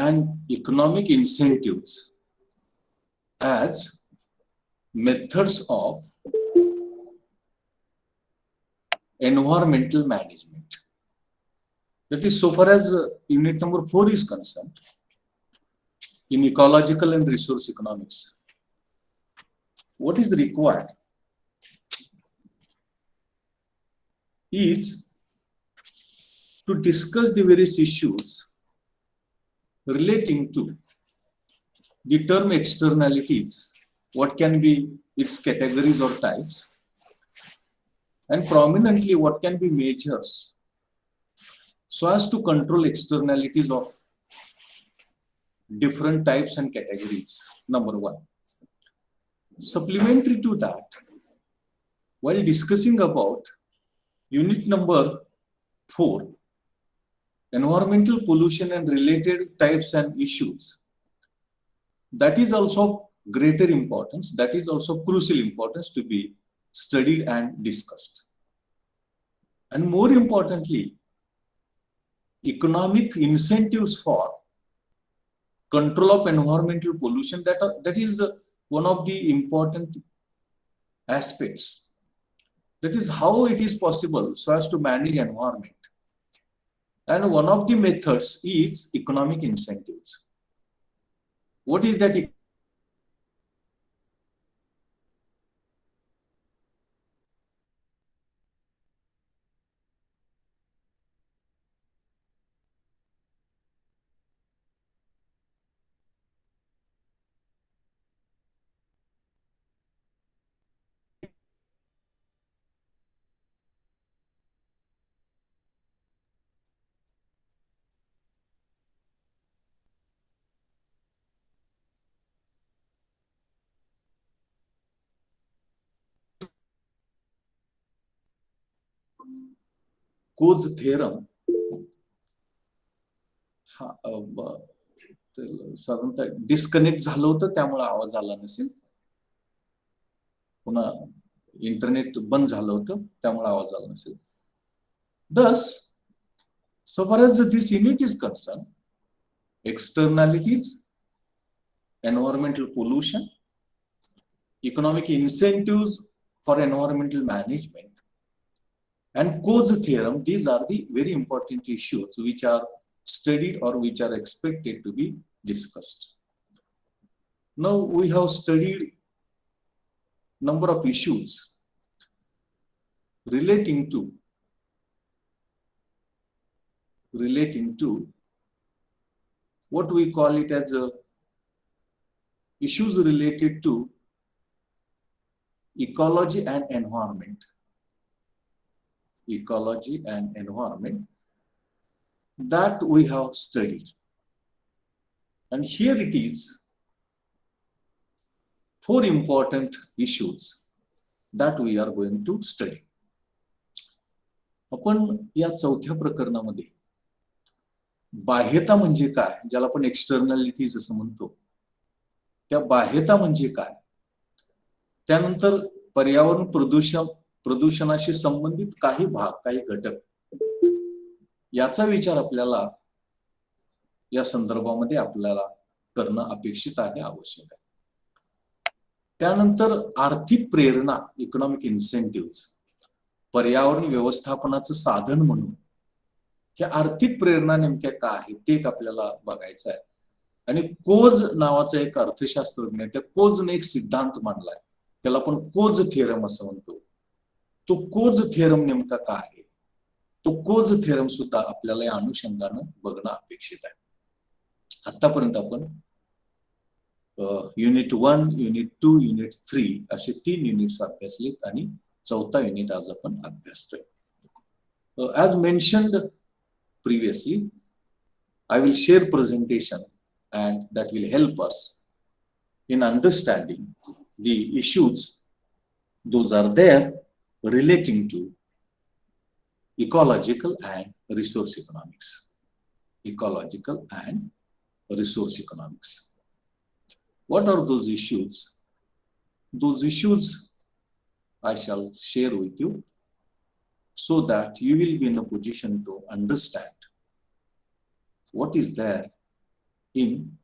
and economic incentives as methods of environmental management. That is, so far as unit number 4 is concerned, in ecological and resource economics, what is required is to discuss the various issues relating to the term externalities, what can be its categories or types, and prominently what can be measures so as to control externalities of different types and categories, number one. Supplementary to that, while discussing about unit number 4, environmental pollution and related types and issues, that is also greater importance, that is also crucial importance to be studied and discussed. And more importantly, economic incentives for control of environmental pollution, that is one of the important aspects. That is how it is possible so as to manage environment. And one of the methods is economic incentives. What is that? Coase theorem साधारणतः disconnect झालं होतं, त्यामुळे आवाज आला नसेल. पुन्हा internet बंद झालं होतं, त्यामुळे आवाज आला नसेल. Thus, so far as this unit is concerned, externalities, environmental pollution, economic incentives for environmental management, and Coase theorem, these are the very important issues which are studied or which are expected to be discussed. Now we have studied number of issues relating to what we call it as issues related to ecology and environment. Ecology and environment that we have studied. And here it is 4 important issues that we are going to study. आपण या चौथ्या प्रकरणामध्ये बाह्यता म्हणजे काय, ज्याला आपण एक्सटर्नॅलिटीज असं म्हणतो, त्या बाह्यता म्हणजे काय, त्यानंतर पर्यावरण प्रदूषणाशी संबंधित काही भाग, काही घटक, याचा विचार आपल्याला या संदर्भामध्ये आपल्याला करणं अपेक्षित आहे, आवश्यक आहे. त्यानंतर आर्थिक प्रेरणा, इकॉनॉमिक इन्सेंटिव्ह, पर्यावरण व्यवस्थापनाचं साधन म्हणून हे आर्थिक प्रेरणा नेमक्या काय आहे ते एक आपल्याला बघायचं आहे. आणि कोज नावाचा एक अर्थशास्त्रज्ञ, त्या कोजने एक सिद्धांत मांडलाय, त्याला आपण कोज थेरम असं म्हणतो. तो कोज थेरम नेमका काय आहे, तो कोज थेरम सुद्धा आपल्याला या अनुषंगानं बघणं अपेक्षित आहे. आतापर्यंत आपण युनिट 1, युनिट 2, युनिट 3 असे 3 युनिट्स अभ्यासलेत आणि 4था युनिट आज आपण अभ्यासतोय. As mentioned previously, I will share presentation and that will help us in understanding the issues those are there relating to ecological and resource economics. Ecological and resource economics. What are those issues? Those issues I shall share with you so that you will be in a position to understand what is there in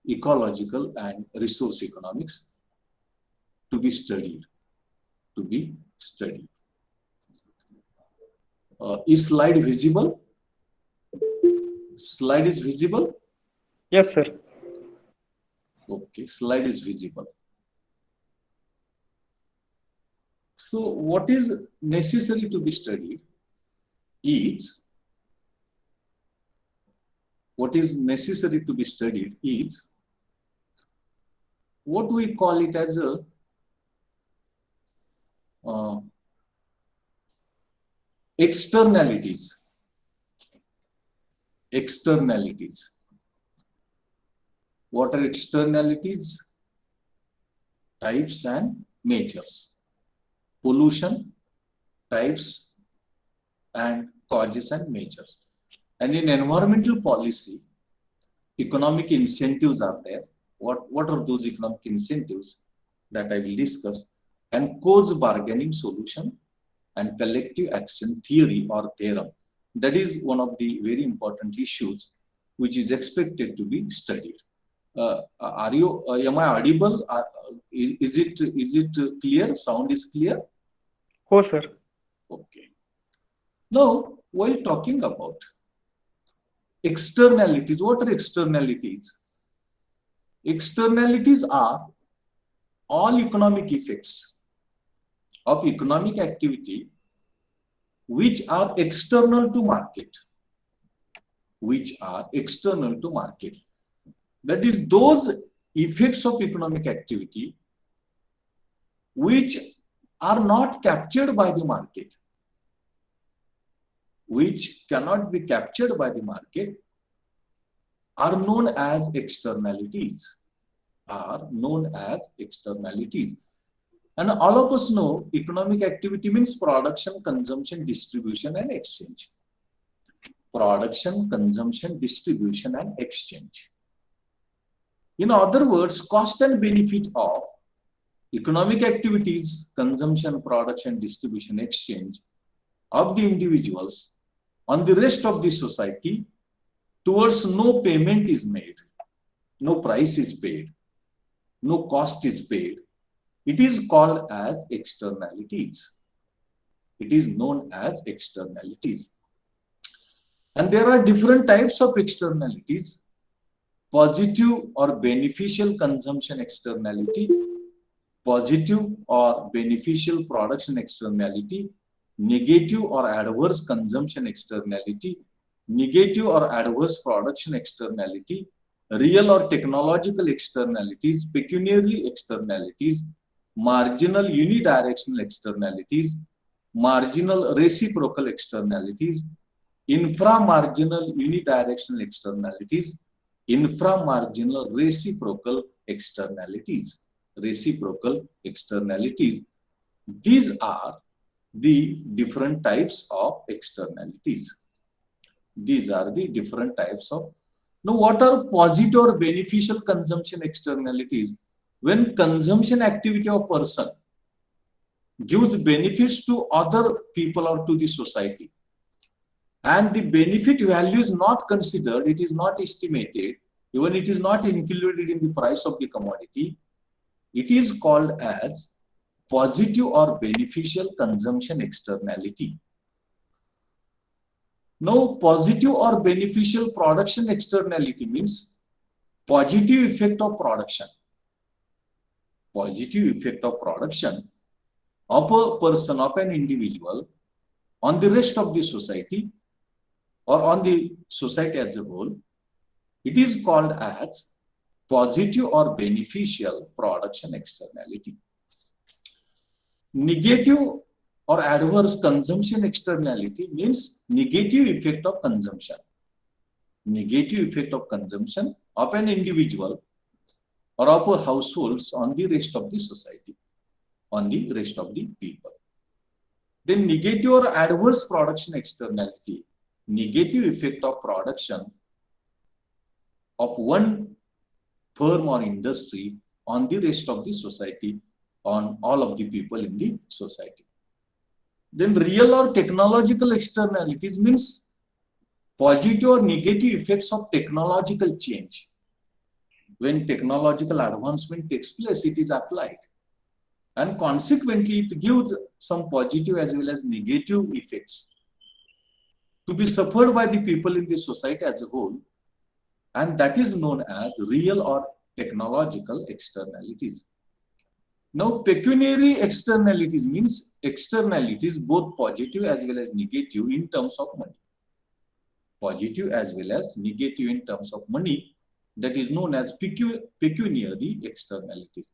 ecological and resource economics to be studied. Is slide visible? Slide is visible? Yes, sir. Okay, slide is visible. So what is necessary to be studied is, what we call it as a externalities. What are externalities? Types and measures. Pollution, types and causes and measures. And in environmental policy, economic incentives are there. What are those economic incentives that I will discuss? And codes bargaining solution and collective action theory or theorem. That is one of the very important issues which is expected to be studied. Am I audible? Is it clear? Sound is clear? Oh, sir. Okay. Now, while talking about externalities, what are externalities? Externalities are all economic effects of economic activity which are external to market. That is, those effects of economic activity which are not captured by the market, which cannot be captured by the market, are known as externalities. And all of us know economic activity means production, consumption, distribution, and exchange. Production, consumption, distribution, and exchange. In other words, cost and benefit of economic activities, consumption, production, distribution, exchange of the individuals on the rest of the society towards no payment is made, no price is paid, no cost is paid. It is called as externalities. It is known as externalities. And there are different types of externalities: positive or beneficial consumption externality, positive or beneficial production externality, negative or adverse consumption externality, negative or adverse production externality, real or technological externalities, pecuniary externalities, marginal unidirectional externalities, marginal reciprocal externalities, inframarginal unidirectional externalities, inframarginal reciprocal externalities. These are the different types of externalities. Now, what are positive or beneficial consumption externalities? When consumption activity of a person gives benefits to other people or to the society, and the benefit value is not considered, it is not estimated, even it is not included in the price of the commodity, it is called as positive or beneficial consumption externality. Now, positive or beneficial production externality means positive effect of production. Positive effect of production of a person, of an individual on the rest of the society or on the society as a whole, it is called as positive or beneficial production externality. Negative or adverse consumption externality means negative effect of consumption. Negative effect of consumption of an individual or of a households on the rest of the society, on the rest of the people. Then negative or adverse production externality, negative effect of production of one firm or industry on the rest of the society, on all of the people in the society. Then real or technological externalities means positive or negative effects of technological change. When technological advancement takes place, it is applied. And consequently, it gives some positive as well as negative effects to be suffered by the people in the society as a whole. And that is known as real or technological externalities. Now, pecuniary externalities means externalities both positive as well as negative in terms of money. Positive as well as negative in terms of money, that is known as pecuniary externalities.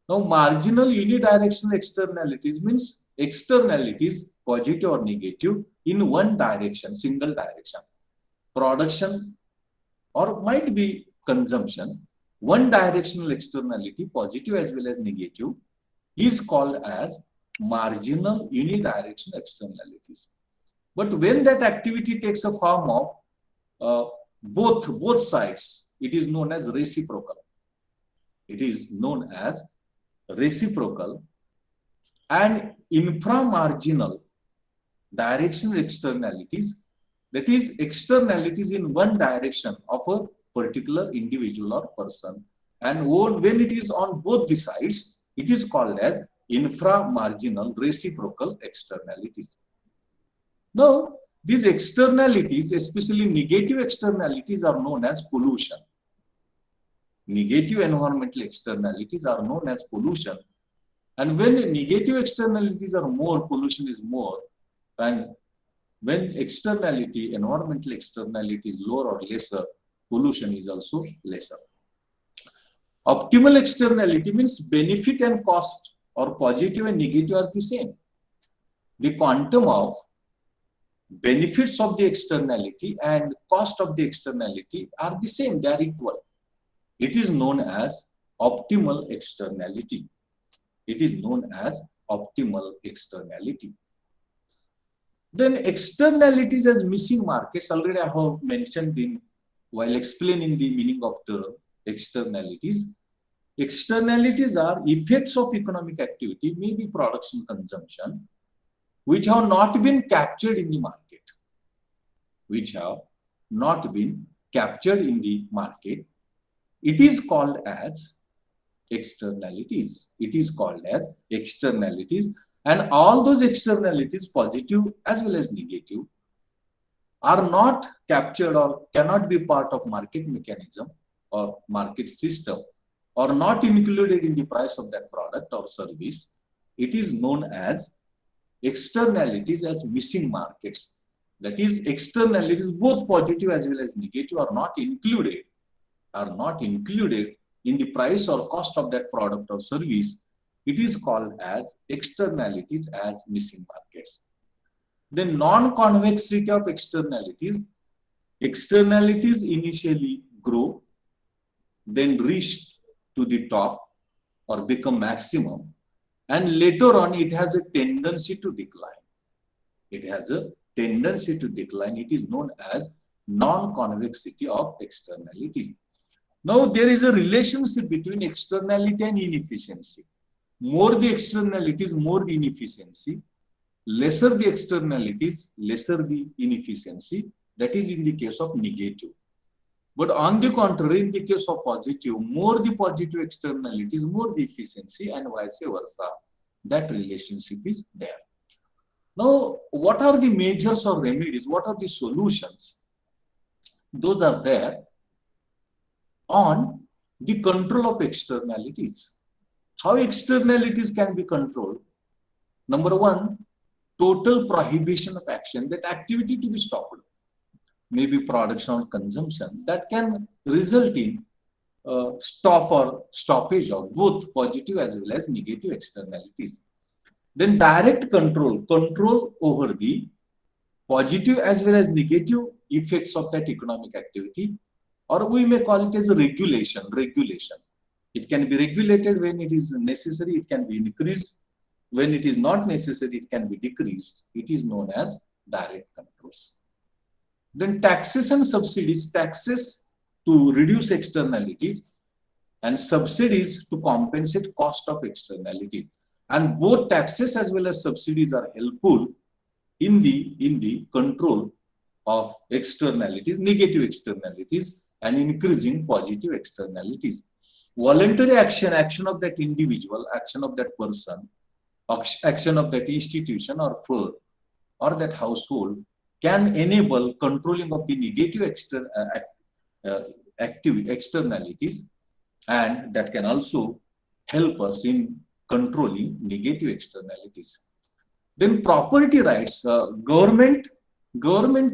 Now, marginal unidirectional externalities means externalities positive or negative in one direction, single direction. Production or might be consumption, one directional externality, positive as well as negative, is called as marginal unidirectional externalities. But when that activity takes a form of both sides, it is known as reciprocal. It is known as reciprocal. And inframarginal directional externalities, that is externalities in one direction of a particular individual or person, and when it is on both the sides, it is called as inframarginal reciprocal externalities. Now, these externalities, especially negative externalities, are known as pollution. Negative environmental externalities are known as pollution. And when negative externalities are more, pollution is more. And when environmental externality is lower or lesser, pollution is also lesser. Optimal externality means benefit and cost, or positive and negative, are the same. The quantum of benefits of the externality and cost of the externality are the same, they are equal. It is known as optimal externality. It is known as optimal externality. Then externalities as missing markets, already I have mentioned while explaining the meaning of the externalities. Externalities are effects of economic activity, maybe production, consumption, which have not been captured in the market. Which have not been captured in the market. It is called as externalities. It is called as externalities. And all those externalities, positive as well as negative, are not captured or cannot be part of market mechanism or market system, or not included in the price of that product or service. It is known as externalities as missing markets. That is, externalities both positive as well as negative are not included in the price or cost of that product or service. It is called as externalities as missing markets. The non-convexity of externalities. Externalities initially grow, then reach to the top or become maximum, and later on it has a tendency to decline. It has a tendency to decline. It is known as non-convexity of externalities. Now, there is a relationship between externality and inefficiency. More the externalities, more the inefficiency. Lesser the externalities, lesser the inefficiency. That is in the case of negative. But on the contrary, in the case of positive, more the positive externalities, more the efficiency, and vice versa. That relationship is there. Now, what are the measures or remedies? What are the solutions? Those are there on the control of externalities. How externalities can be controlled? Number one, total prohibition of action, that activity to be stopped. Maybe production or consumption, that can result in stoppage of both positive as well as negative externalities. Then direct control over the positive as well as negative effects of that economic activity, or we may call it as a regulation. It can be regulated when it is necessary, it can be increased. When it is not necessary, it can be decreased. It is known as direct controls. Then taxes and subsidies. Taxes to reduce externalities and subsidies to compensate cost of externalities. And both taxes as well as subsidies are helpful in the control of externalities, negative externalities, and increasing positive externalities. Voluntary action of that individual, action of that person, action of that institution or firm or that household can enable controlling of the negative externalities, and that can also help us in controlling negative externalities. Then property rights, government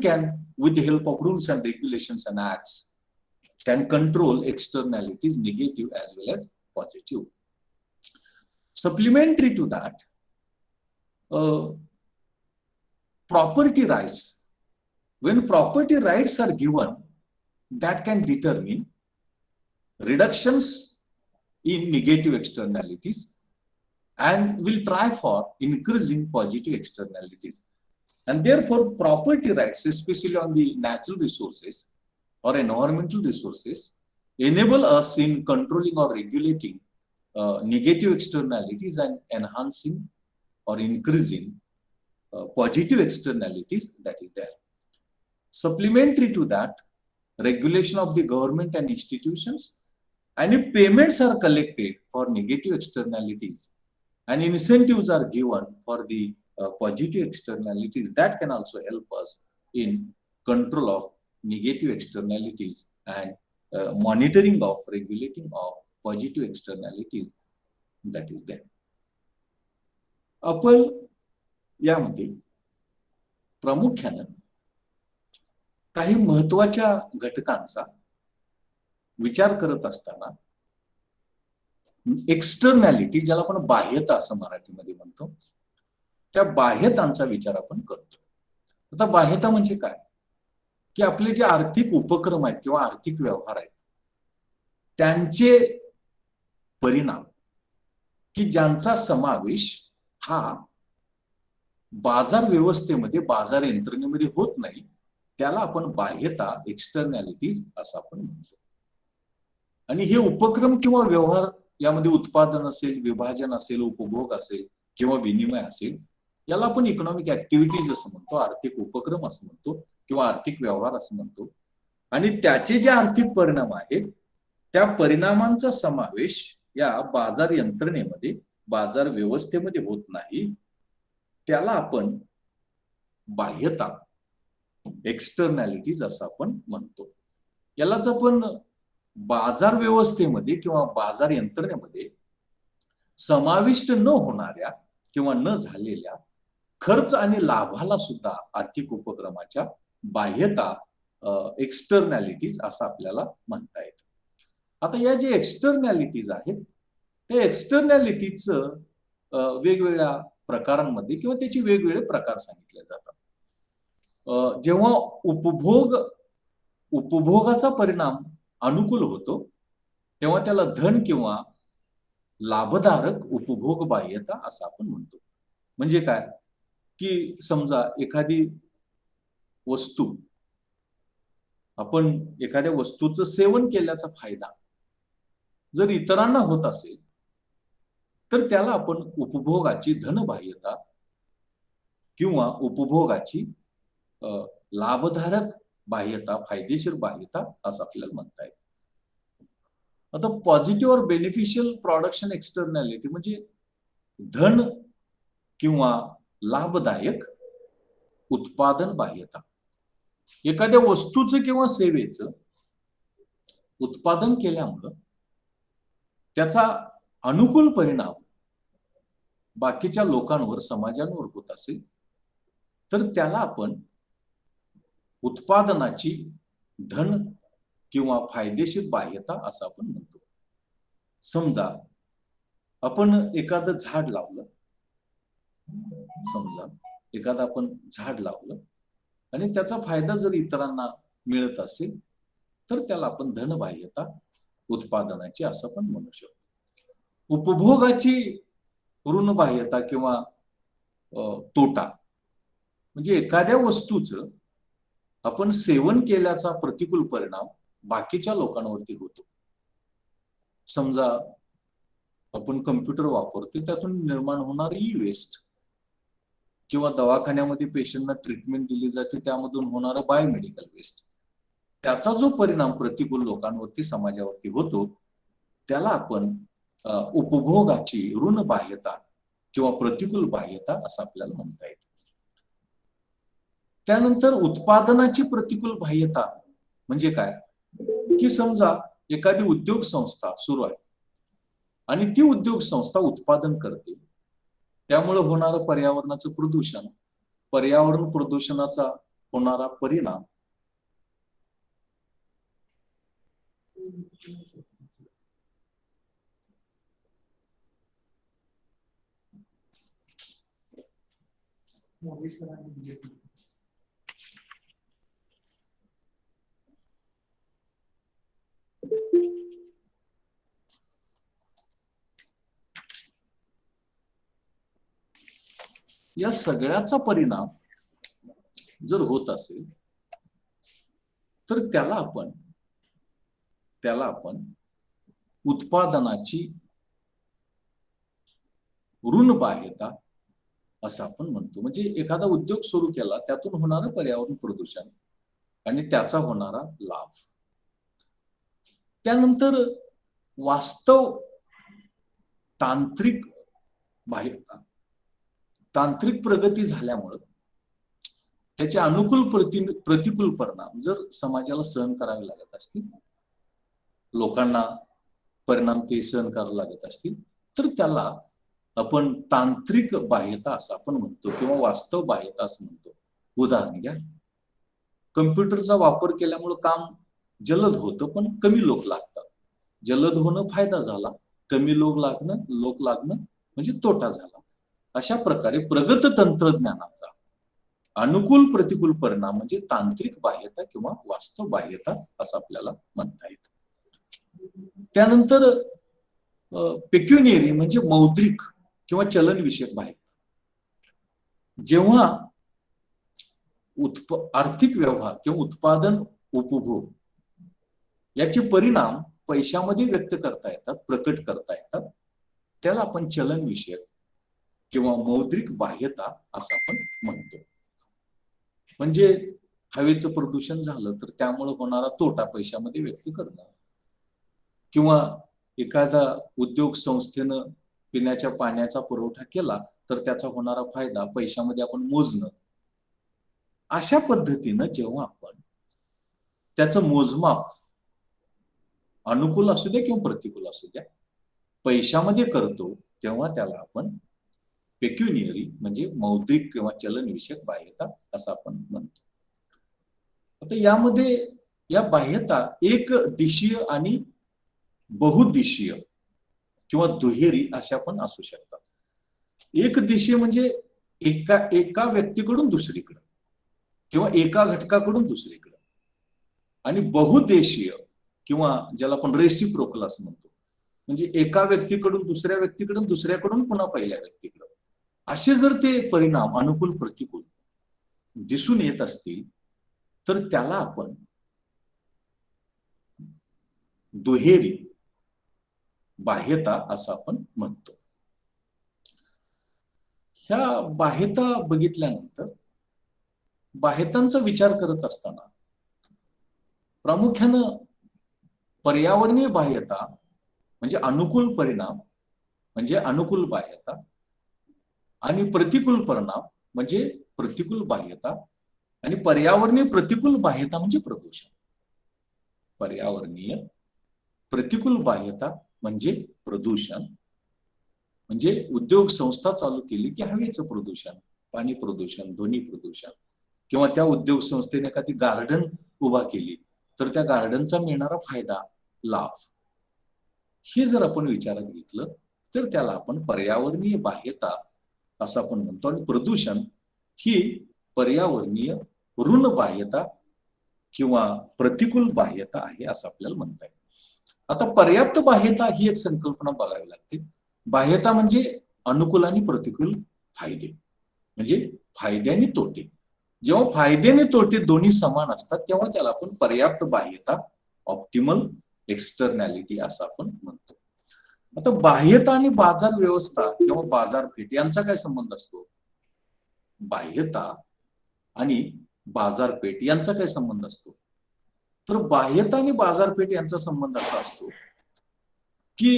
can, with the help of rules and regulations and acts, can control externalities, negative as well as positive. Supplementary to that, property rights, when property rights are given, that can determine reductions in negative externalities and will try for increasing positive externalities. And therefore, property rights, especially on the natural resources or environmental resources, enable us in controlling or regulating negative externalities and enhancing or increasing positive externalities that is there. Supplementary to that, regulation of the government and institutions, and if payments are collected for negative externalities and incentives are given for the positive externalities, that can also help us in control of negative externalities and monitoring of, regulating of positive externalities that is there. आपण यामध्ये प्रामुख्याने काही महत्वाच्या घटकांचा विचार करत असताना एक्सटर्नॅलिटी, ज्याला आपण बाह्यता असं मराठीमध्ये म्हणतो, त्या बाह्यतांचा विचार आपण करतो. आता बाह्यता म्हणजे काय, की आपले जे आर्थिक उपक्रम आहेत किंवा आर्थिक व्यवहार आहेत त्यांचे परिणाम, की ज्यांचा समावेश हा बाजार व्यवस्थेमध्ये, बाजार यंत्रणेमध्ये होत नाही, त्याला आपण बाह्यता, एक्सटर्नॅलिटीज असं आपण म्हणतो. आणि हे उपक्रम किंवा व्यवहार, यामध्ये उत्पादन असेल, विभाजन असेल, उपभोग असेल किंवा विनिमय असेल, याला आपण इकॉनॉमिक ऍक्टिव्हिटीज असं म्हणतो, आर्थिक उपक्रम असं म्हणतो किंवा आर्थिक व्यवहार असं म्हणतो. आणि त्याचे जे आर्थिक परिणाम आहेत त्या परिणामांचा समावेश या बाजार यंत्रणेमध्ये, बाजार व्यवस्थेमध्ये होत नाही, त्याला आपण बाह्यता, एक्सटर्नॅलिटीज असं आपण म्हणतो. यालाच आपण बाजार व्यवस्थेमध्ये किंवा बाजार यंत्रणेमध्ये समाविष्ट न होणाऱ्या किंवा न झालेल्या खर्च आणि लाभाला सुद्धा आर्थिक उपक्रमाच्या बाह्यता, एक्सटर्नॅलिटीज असं आपल्याला म्हणता येतं. आता या जे एक्सटर्नॅलिटीज आहेत त्या एक्सटर्नॅलिटीजचं वेगवेगळ्या प्रकारांमध्ये किंवा त्याचे वेगवेगळे प्रकार सांगितले जातात. जेव्हा उपभोगाचा परिणाम अनुकूल होतो तेव्हा त्याला धन किंवा लाभधारक उपभोग बाह्यता असं आपण म्हणतो. म्हणजे काय, की समजा एखादी वस्तू, आपण एखाद्या वस्तूचं सेवन केल्याचा फायदा जर इतरांना होत असेल तर त्याला आपण उपभोगाची धनबाह्यता किंवा उपभोगाची लाभधारक बाह्यता, फायदेशीर बाह्यता असं आपल्याला म्हणता येतं. आता पॉझिटिव्ह और बेनिफिशियल प्रोडक्शन एक्सटर्नॅलिटी म्हणजे धन किंवा लाभदायक उत्पादन बाह्यता. एखाद्या वस्तूचं किंवा सेवेचं उत्पादन केल्यामुळं त्याचा अनुकूल परिणाम बाकीच्या लोकांवर, समाजांवर होत असेल तर त्याला आपण उत्पादनाची धन किंवा फायदेशीर बाह्यता असं आपण म्हणतो. समजा आपण एखादं झाड लावलं, आणि त्याचा फायदा जर इतरांना मिळत असेल तर त्याला आपण धनबाह्यता, उत्पादनाची असं पण म्हणू शकतो. उपभोगाची ऋणबाह्यता किंवा तोटा म्हणजे एखाद्या वस्तूचं आपण सेवन केल्याचा प्रतिकूल परिणाम बाकीच्या लोकांवरती होतो. समजा आपण कम्प्युटर वापरतो, त्यातून निर्माण होणारी ई वेस्ट, किंवा दवाखान्यामध्ये पेशंटना ट्रीटमेंट दिली जाते त्यामधून होणारा बायोमेडिकल वेस्ट, त्याचा जो परिणाम प्रतिकूल लोकांवरती समाजावरती होतो त्याला आपण उपभोगाची ऋण बाह्यता किंवा प्रतिकूल बाह्यता असं आपल्याला म्हणता येतं. त्यानंतर उत्पादनाची प्रतिकूल बाह्यता म्हणजे काय, की समजा एखादी उद्योग संस्था सुरू आहे आणि ती उद्योग संस्था उत्पादन करते, त्यामुळे होणारं पर्यावरणाचं प्रदूषण, पर्यावरण प्रदूषणाचा होणारा परिणाम या सगळ्याचा परिणाम जर होत असेल तर त्याला आपण उत्पादनाची ऋण बाह्यता असं आपण म्हणतो. म्हणजे एखादा उद्योग सुरू केला त्यातून होणारं पर्यावरण प्रदूषण आणि त्याचा होणारा लाभ. त्यानंतर वास्तव तांत्रिक बाह्यता, तांत्रिक प्रगती झाल्यामुळं त्याचे अनुकूल प्रतिकूल परिणाम जर समाजाला सहन करावे लागत असतील, लोकांना परिणाम ते सहन करावे लागत असतील, तर त्याला आपण तांत्रिक बाह्यता असं आपण म्हणतो किंवा वास्तव बाह्यता असं म्हणतो. उदाहरण घ्या, कम्प्युटरचा वापर केल्यामुळे काम जलद होतं पण कमी लोक लागतात. जलद होणं फायदा झाला, कमी लोक लागणं म्हणजे तोटा झाला. अशा प्रकारे प्रगत तंत्रज्ञानाचा अनुकूल प्रतिकूल परिणाम म्हणजे तांत्रिक बाह्यता किंवा वास्तव बाह्यता असं आपल्याला म्हणता येतं. त्यानंतर पेक्युनियरी म्हणजे मौद्रिक किंवा चलनविषयक बाह्यता. जेव्हा आर्थिक व्यवहार किंवा उत्पादन उपभोग याचे परिणाम पैशामध्ये व्यक्त करता येतात, प्रकट करता येतात, त्याला आपण चलनविषयक किंवा मौद्रिक बाह्यता असं आपण म्हणतो. म्हणजे हवेचं प्रदूषण झालं तर त्यामुळे होणारा तोटा पैशामध्ये व्यक्त करणं, किंवा एखादा उद्योग संस्थेनं पिण्याच्या पाण्याचा पुरवठा केला तर त्याचा होणारा फायदा पैशामध्ये आपण मोजणं. अशा पद्धतीनं जेव्हा आपण त्याचं मोजमाप अनुकूल असू द्या किंवा प्रतिकूल असू द्या पैशामध्ये करतो, तेव्हा त्याला आपण पेक्युनियरी म्हणजे मौद्रिक किंवा चलनविषयक बाह्यता असं आपण म्हणतो. आता यामध्ये या बाह्यता एक दिशीय आणि बहुदिशीय किंवा दुहेरी अशा पण असू शकतात. एक दिशीय म्हणजे एका व्यक्तीकडून दुसरीकडे किंवा एका घटकाकडून दुसरीकडे, आणि बहुदेशीय किंवा ज्याला आपण रेसिप्रोकल असं म्हणतो, म्हणजे एका व्यक्तीकडून दुसऱ्या व्यक्तीकडून, दुसऱ्याकडून पुन्हा पहिल्या व्यक्तीकडे, असे जर ते परिणाम अनुकूल प्रतिकूल दिसून येत असतील तर त्याला आपण दुहेरी बाह्यता असं आपण म्हणतो. ह्या बाह्यता बघितल्यानंतर बाह्यतांचा विचार करत असताना प्रामुख्यानं पर्यावरणीय बाह्यता म्हणजे अनुकूल परिणाम म्हणजे अनुकूल बाह्यता आणि प्रतिकूल परिणाम म्हणजे प्रतिकूल बाह्यता, आणि पर्यावरणीय प्रतिकूल बाह्यता म्हणजे प्रदूषण. पर्यावरणीय प्रतिकूल बाह्यता म्हणजे प्रदूषण, म्हणजे उद्योग संस्था चालू केली की हवेचं प्रदूषण, पाणी प्रदूषण, ध्वनी प्रदूषण, किंवा त्या उद्योग संस्थेने एखादी गार्डन उभा केली तर त्या गार्डनचा मिळणारा फायदा, लाभ, हे जर आपण विचारात घेतलं तर त्याला आपण पर्यावरणीय बाह्यता असं आपण म्हणतो. आणि प्रदूषण ही पर्यावरणीय ऋण बाह्यता किंवा प्रतिकूल बाह्यता आहे असं आपल्याला म्हणता येईल. आता पर्याप्त बाह्यता ही एक संकल्पना बघावी लागते. बाह्यता म्हणजे अनुकूल आणि प्रतिकूल फायदे, म्हणजे फायदे आणि तोटे. जेव्हा फायदे आणि तोटे दोन्ही समान असतात तेव्हा त्याला आपण पर्याप्त बाह्यता, ऑप्टिमल एक्सटर्नॅलिटी असं आपण म्हणतो. आता बाह्यता आणि बाजार व्यवस्था किंवा बाजारपेठ यांचा काय संबंध असतो? बाह्यता आणि बाजारपेठ यांचा काय संबंध असतो? तर बाह्यता आणि बाजारपेठ यांचा संबंध असा असतो की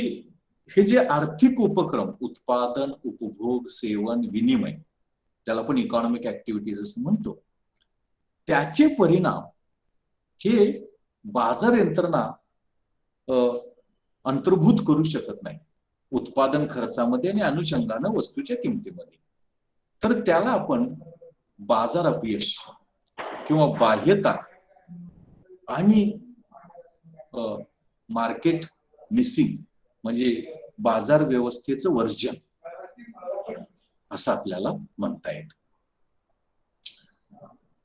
हे जे आर्थिक उपक्रम, उत्पादन, उपभोग, सेवन, विनिमय, त्याला आपण इकॉनॉमिक ऍक्टिव्हिटीज असं म्हणतो, त्याचे परिणाम हे बाजार यंत्रणा अंतर्भूत करू शकत नाही उत्पादन खर्चामध्ये आणि अनुषंगानं वस्तूच्या किमतीमध्ये. तर त्याला आपण बाजार अपयश किंवा बाह्यता आणि मार्केट मिसिंग म्हणजे बाजार व्यवस्थेचं वर्जन असं आपल्याला म्हणता येतं.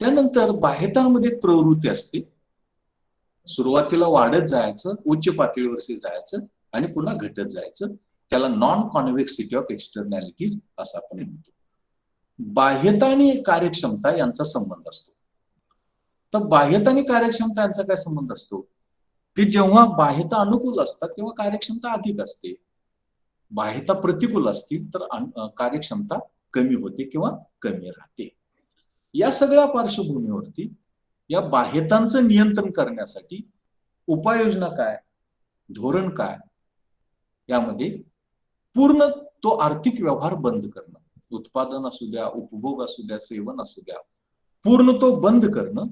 त्यानंतर बाह्यतांमध्ये प्रवृत्ती असते, सुरुवातीला वाढत जायचं, उच्च पातळीवरती जायचं आणि पुन्हा घटत जायचं. त्याला नॉन कॉन्व्हेक्सिटी ऑफ एक्सटर्नॅलिटीज असं आपण म्हणतो. बाह्यता आणि कार्यक्षमता यांचा संबंध असतो. तर बाह्यता आणि कार्यक्षमता यांचा काय संबंध असतो की जेव्हा बाह्यता अनुकूल असतात तेव्हा कार्यक्षमता अधिक असते, बाह्यता प्रतिकूल असतील तर कार्यक्षमता कमी होते किंवा कमी राहते. या सगळ्या पार्श्वभूमीवरती या बाह्यतांचं नियंत्रण करण्यासाठी उपाययोजना काय, धोरण काय, यामध्ये पूर्ण तो आर्थिक व्यवहार बंद करणं, उत्पादन असू द्या, उपभोग असू द्या, सेवन असू द्या, पूर्ण तो बंद करणं,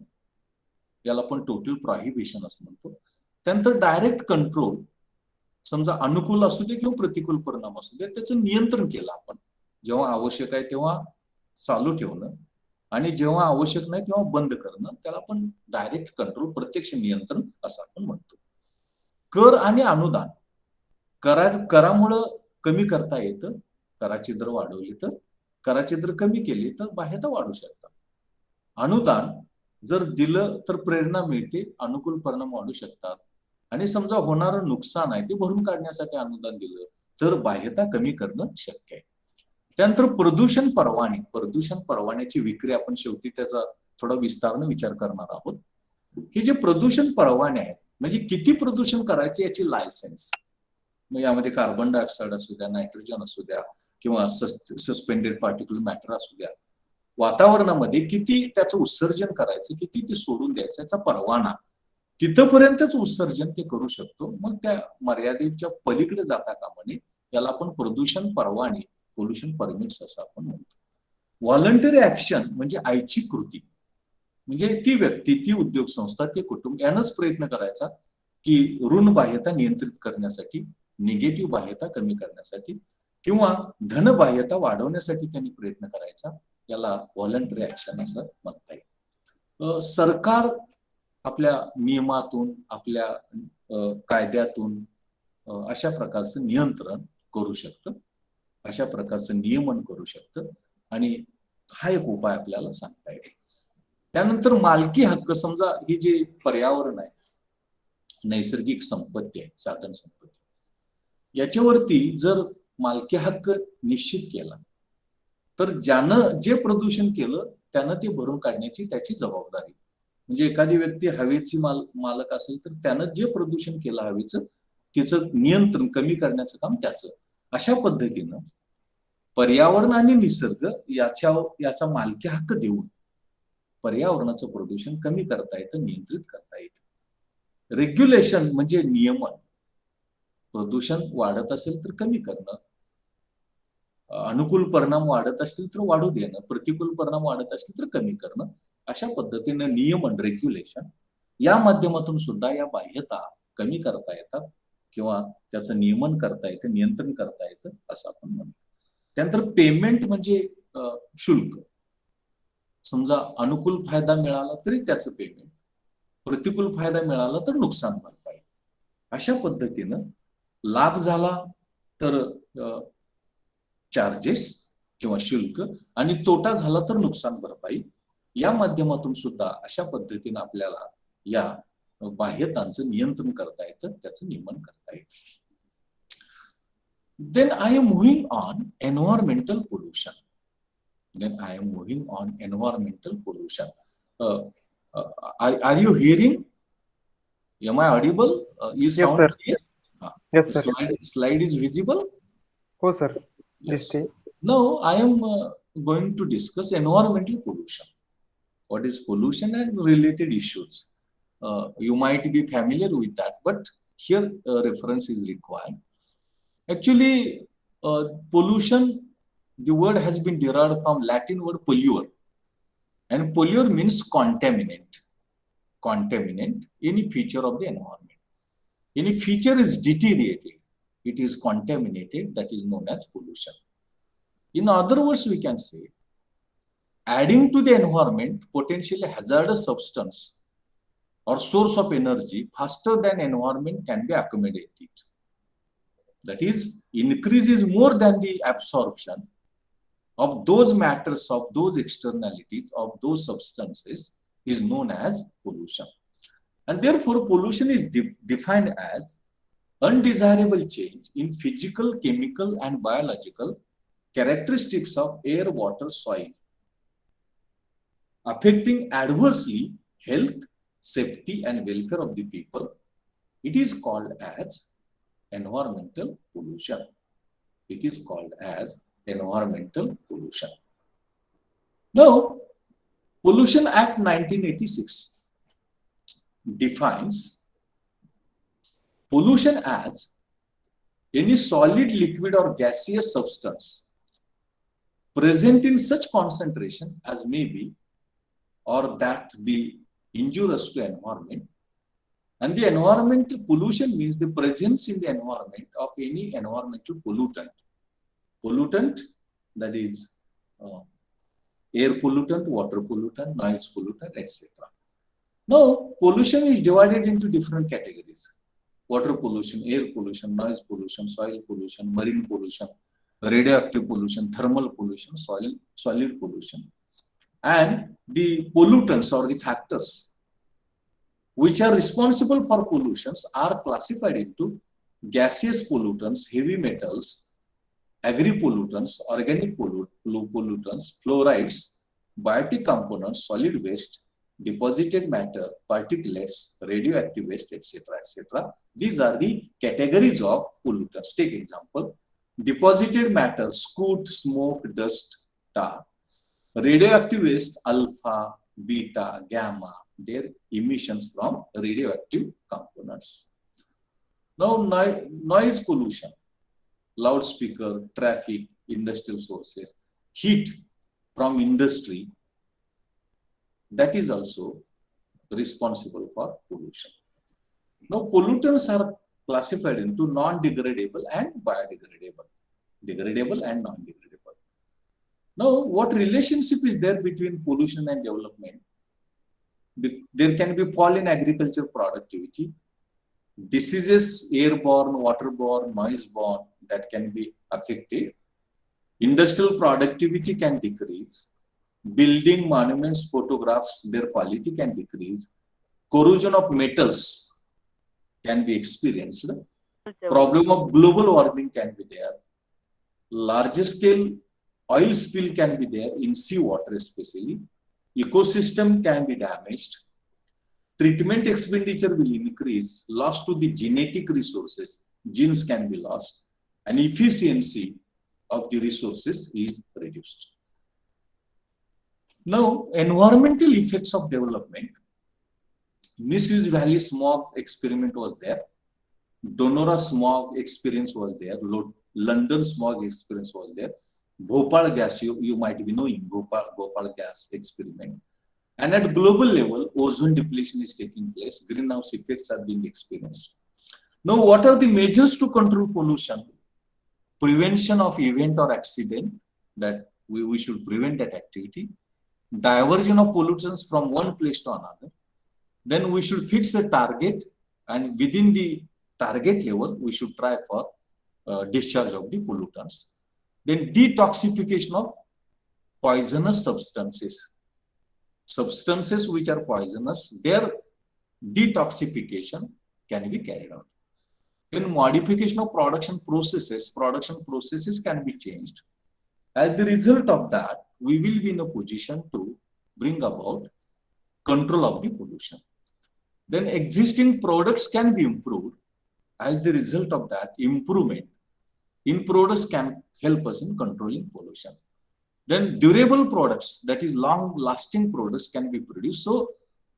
याला आपण टोटल प्रॉहिबिशन असं म्हणतो. त्यानंतर डायरेक्ट कंट्रोल, समजा अनुकूल असू दे किंवा प्रतिकूल परिणाम असू दे, त्याचं नियंत्रण केलं आपण. जेव्हा आवश्यक आहे तेव्हा चालू ठेवणं आणि जेव्हा आवश्यक नाही तेव्हा बंद करणं, त्याला आपण डायरेक्ट कंट्रोल, प्रत्यक्ष नियंत्रण असं आपण म्हणतो. कर आणि अनुदान, करामुळं कमी करता येतं, कराची दर वाढवली तर, कराची दर कमी केली तर बाह्यता वाढू शकतात. अनुदान जर दिलं तर प्रेरणा मिळते, अनुकूल परिणाम वाढू शकतात. आणि समजा होणारं नुकसान आहे ते भरून काढण्यासाठी अनुदान दिलं तर बाह्यता कमी करणं शक्य आहे. त्यानंतर प्रदूषण परवाने, प्रदूषण परवान्याची विक्री आपण शेवटी त्याचा थोडा विस्ताराने विचार करणार आहोत. हे जे प्रदूषण परवाने आहेत म्हणजे किती प्रदूषण करायचे याची लायसन्स, मग यामध्ये कार्बन डायऑक्साईड असू द्या, नायट्रोजन असू द्या किंवा सस्पेंडेड पार्टिक्युलर मॅटर असू द्या, वातावरणामध्ये किती त्याचं उत्सर्जन करायचं, किती ते सोडून द्यायचं, याचा परवाना, तिथपर्यंतच उत्सर्जन ते करू शकतो. मग त्या मर्यादेच्या पलीकडे जाता कामा नये, याला आपण प्रदूषण परवाने, पोल्युशन परमिट्स असं आपण म्हणतो. व्हॉलंटरी ऍक्शन म्हणजे ऐच्छिक कृती, म्हणजे ती व्यक्ती, ती उद्योग संस्था, ते कुटुंब यानंच प्रयत्न करायचा की ऋण बाह्यता नियंत्रित करण्यासाठी, निगेटिव्ह बाह्यता कमी करण्यासाठी किंवा धन बाह्यता वाढवण्यासाठी त्यांनी प्रयत्न करायचा. याला व्हॉलंटरी ऍक्शन असं म्हणता येईल. सरकार आपल्या नियमातून, आपल्या कायद्यातून अशा प्रकारचं नियंत्रण करू शकतं, अशा प्रकारचं नियमन करू शकतं आणि हा एक उपाय आपल्याला सांगता येईल. त्यानंतर मालकी हक्क, समजा ही जे पर्यावरण आहे, नैसर्गिक संपत्ती आहे, साधन संपत्ती, याच्यावरती जर मालकी हक्क निश्चित केला तर ज्यानं जे प्रदूषण केलं त्यानं ते भरून काढण्याची त्याची जबाबदारी. म्हणजे एखादी व्यक्ती हवेची मालक असेल तर त्यानं जे प्रदूषण केलं हवेचं, तिचं नियंत्रण कमी करण्याचं काम त्याचं. अशा पद्धतीनं पर्यावरण आणि निसर्ग याचा मालकी हक्क देऊन पर्यावरणाचं प्रदूषण कमी करता येतं, नियंत्रित करता येतं. रेग्युलेशन म्हणजे नियमन, प्रदूषण वाढत असेल तर कमी करणं, अनुकूल परिणाम वाढत असतील तर वाढू देणं, प्रतिकूल परिणाम वाढत असतील तर कमी करणं, अशा पद्धतीने नियमन, रेग्युलेशन या माध्यमातून सुद्धा या बाह्यता कमी करता येतात किंवा त्याचं नियमन करता येतं, नियंत्रण करता येतं असं आपण म्हणतो. त्यानंतर पेमेंट म्हणजे शुल्क, समजा अनुकूल फायदा मिळाला तरी त्याचं पेमेंट, प्रतिकूल फायदा मिळाला तर नुकसान भरपाई. अशा पद्धतीनं लाभ झाला तर चार्जेस किंवा शुल्क आणि तोटा झाला तर नुकसान भरपाई, या माध्यमातून सुद्धा अशा पद्धतीनं आपल्याला या बाह्यतांचं नियंत्रण करता येतं, त्याचं नियमन करता येतं. Then I am moving on environmental pollution. Are you hearing? Am I audible? Is Yes, sound sir. clear? Yes, sir. Slide is visible? हो सर, Yes. दिसते. Now I am going to discuss environmental pollution. What is pollution and related issues? You might be familiar with that, but here reference is required. Actually, pollution, the word has been derived from Latin word polluer, and polluer means contaminant. Contaminant, any feature of the environment. Any feature is deteriorated, it is contaminated, that is known as pollution. In other words, we can say, adding to the environment potentially hazardous substance or source of energy faster than environment can be accommodated. That is, increases more than the absorption of those matters, of those externalities, of those substances is known as pollution. And therefore, pollution is defined as undesirable change in physical, chemical, and biological characteristics of air, water, soil, affecting adversely health, safety, and welfare of the people. It is called as environmental pollution. It is called as environmental pollution. Now, Pollution Act 1986 defines pollution as any solid, liquid, or gaseous substance present in such concentration as may be or that be injurious to environment. And the environmental pollution means the presence in the environment of any environmental pollutant. Pollutant, that is air pollutant, water pollutant, noise pollutant, etc. Now, pollution is divided into different categories. Water pollution, air pollution, noise pollution, soil pollution, marine pollution, radioactive pollution, thermal pollution, solid pollution. And the pollutants or the factors which are responsible for pollutions are classified into gaseous pollutants, heavy metals, agri-pollutants, organic pollutants, fluorides, biotic components, solid waste, deposited matter, particulates, radioactive waste, etc., etc. These are the categories of pollutants. Take example, deposited matter, soot, smoke, dust, tar. Radioactive waste, alpha, beta, gamma, their emissions from radioactive components. Now, noise pollution, loudspeaker, traffic, industrial sources, heat from industry, that is also responsible for pollution. Now, pollutants are classified into non-degradable and biodegradable, degradable and non-degradable. Now, what relationship is there between pollution and development? There can be fall in agriculture productivity, diseases, airborne, waterborne, noise-borne, that can be affected. Industrial productivity can decrease. Building, monuments, photographs, their quality can decrease. Corrosion of metals can be experienced. Problem of global warming can be there. Large scale oil spill can be there in seawater especially. Ecosystem can be damaged. Treatment expenditure will increase. Loss to the genetic resources, genes can be lost, and efficiency of the resources is reduced. Now, environmental effects of development. Misuse Valley smog experiment was there. Donora smog experience was there. London smog experience was there. Bhopal gas, you might be knowing, Bhopal gas experiment. And at global level, ozone depletion is taking place. Greenhouse effects are being experienced. Now, what are the measures to control pollution? Prevention of event or accident, that we should prevent that activity. Diversion of pollutants from one place to another. Then we should fix a target, and within the target level, we should try for discharge of the pollutants. Then detoxification of poisonous substances. Substances which are poisonous, their detoxification can be carried out. Then modification of production processes can be changed. As the result of that, we will be in a position to bring about control of the pollution. Then existing products can be improved. As the result of that, improvement in products can help us in controlling pollution. then durable products, that is long lasting products, can be produced. So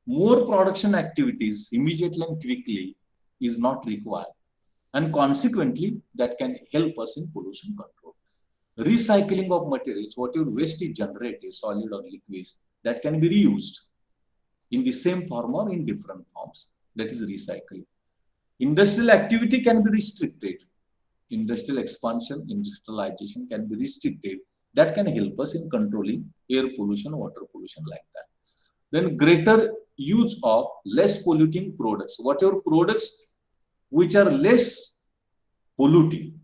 more production activities immediately and quickly is not required, and consequently that can help us in pollution control. Recycling of materials, whatever waste is generated, solid or liquid, that can be reused in the same form or in different forms, that is recycling. Industrial activity can be restricted. Industrial expansion, industrialization can be restricted. That can help us in controlling air pollution, water pollution, like that. Then greater use of less polluting products. Whatever products which are less polluting,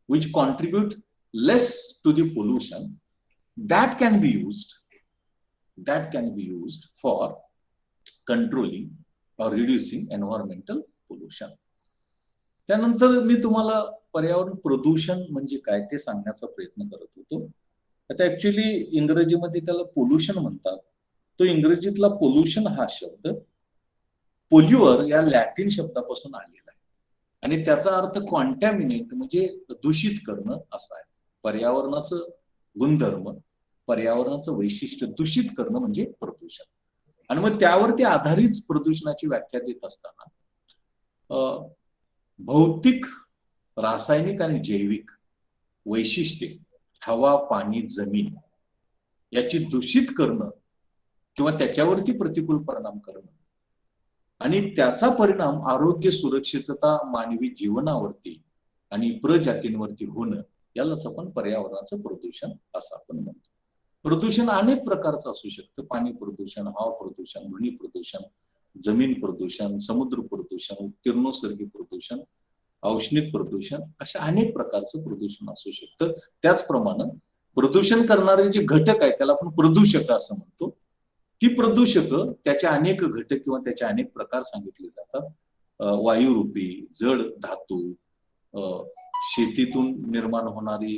which contribute less to the pollution, that can be used for controlling or reducing environmental pollution. त्यानंतर मी तुम्हाला पर्यावरण प्रदूषण म्हणजे काय ते सांगण्याचा प्रयत्न करत होतो. आता ऍक्च्युली इंग्रजीमध्ये त्याला पोल्युशन म्हणतात. तो इंग्रजीतला पोल्युशन हा शब्द पोल्युअर या लॅटिन शब्दापासून आलेला आहे आणि त्याचा अर्थ कॉन्टॅमिनेट म्हणजे दूषित करणं असा आहे. पर्यावरणाचं गुणधर्म, पर्यावरणाचं वैशिष्ट्य दूषित करणं म्हणजे प्रदूषण. आणि मग त्यावरती आधारित प्रदूषणाची व्याख्या देत असताना भौतिक, रासायनिक आणि जैविक वैशिष्ट्ये, हवा, पाणी, जमीन याची दूषित करणं किंवा त्याच्यावरती प्रतिकूल परिणाम करणं आणि त्याचा परिणाम आरोग्य, सुरक्षितता, मानवी जीवनावरती आणि प्रजातींवरती होणं, यालाच आपण पर्यावरणाचं प्रदूषण असं आपण म्हणतो. प्रदूषण अनेक प्रकारचं असू शकतं. पाणी प्रदूषण, हवा प्रदूषण, ध्वनी प्रदूषण, जमीन प्रदूषण, समुद्र प्रदूषण, किरणोत्सर्गी प्रदूषण, औष्णिक प्रदूषण, अशा अनेक प्रकारचं प्रदूषण असू शकतं. त्याचप्रमाणे प्रदूषण करणारे जे घटक आहेत त्याला आपण प्रदूषक असं म्हणतो. ती प्रदूषक त्याचे अनेक घटक किंवा त्याचे अनेक प्रकार सांगितले जातात. वायुरूपी, जड धातू, शेतीतून निर्माण होणारी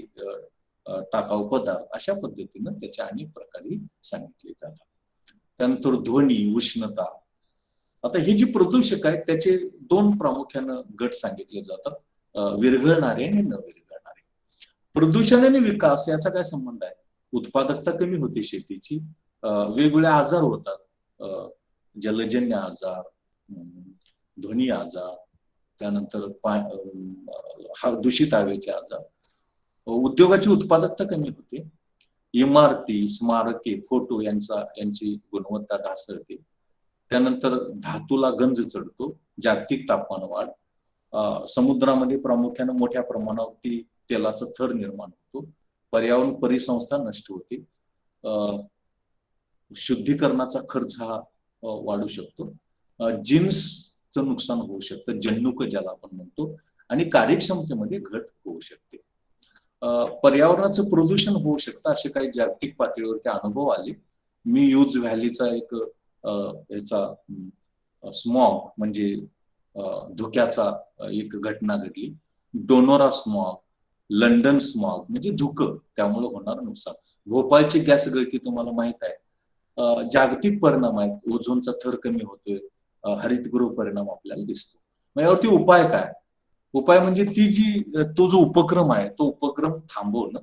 टाकाऊ पदार्थ, अशा पद्धतीनं त्याच्या अनेक प्रकारे सांगितले जातात. त्यानंतर ध्वनी, उष्णता. आता हे जी प्रदूषक आहेत त्याचे दोन प्रामुख्यानं गट सांगितले जातात, विरघळणारे आणि न विरघळणारे. प्रदूषण आणि विकास याचा काय संबंध आहे? उत्पादकता कमी होते शेतीची, वेगवेगळे आजार होतात, जलजन्य आजार, ध्वनी आजार, त्यानंतर दूषित हवेचे आजार. उद्योगाची उत्पादकता कमी होते, इमारती, स्मारके, फोटो यांची गुणवत्ता ढासळते. त्यानंतर धातूला गंज चढतो, जागतिक तापमान वाढ, समुद्रामध्ये प्रामुख्याने मोठ्या प्रमाणावरती तेलाचा थर निर्माण होतो, पर्यावरण परिसंस्था नष्ट होते, शुद्धीकरणाचा खर्च हा वाढू शकतो, जीन्सचं नुकसान होऊ शकतं, जन्नुक ज्याला आपण म्हणतो, आणि कार्यक्षमतेमध्ये घट होऊ शकते. पर्यावरणाचं प्रदूषण होऊ शकतं असे काही जागतिक पातळीवरती अनुभव आले. मी यूज व्हॅलीचा एक याचा स्मॉग म्हणजे धुक्याचा एक घटना घडली. डोनोरा स्मॉग, लंडन स्मॉग म्हणजे धुकं, त्यामुळे होणार नुकसान. भोपाळची गॅस गळती तुम्हाला माहित आहे. जागतिक परिणाम आहेत, ओझोनचा थर कमी होतोय, हरितगृह परिणाम आपल्याला दिसतो. मग यावरती उपाय काय? उपाय म्हणजे तो जो उपक्रम आहे तो उपक्रम थांबवणं.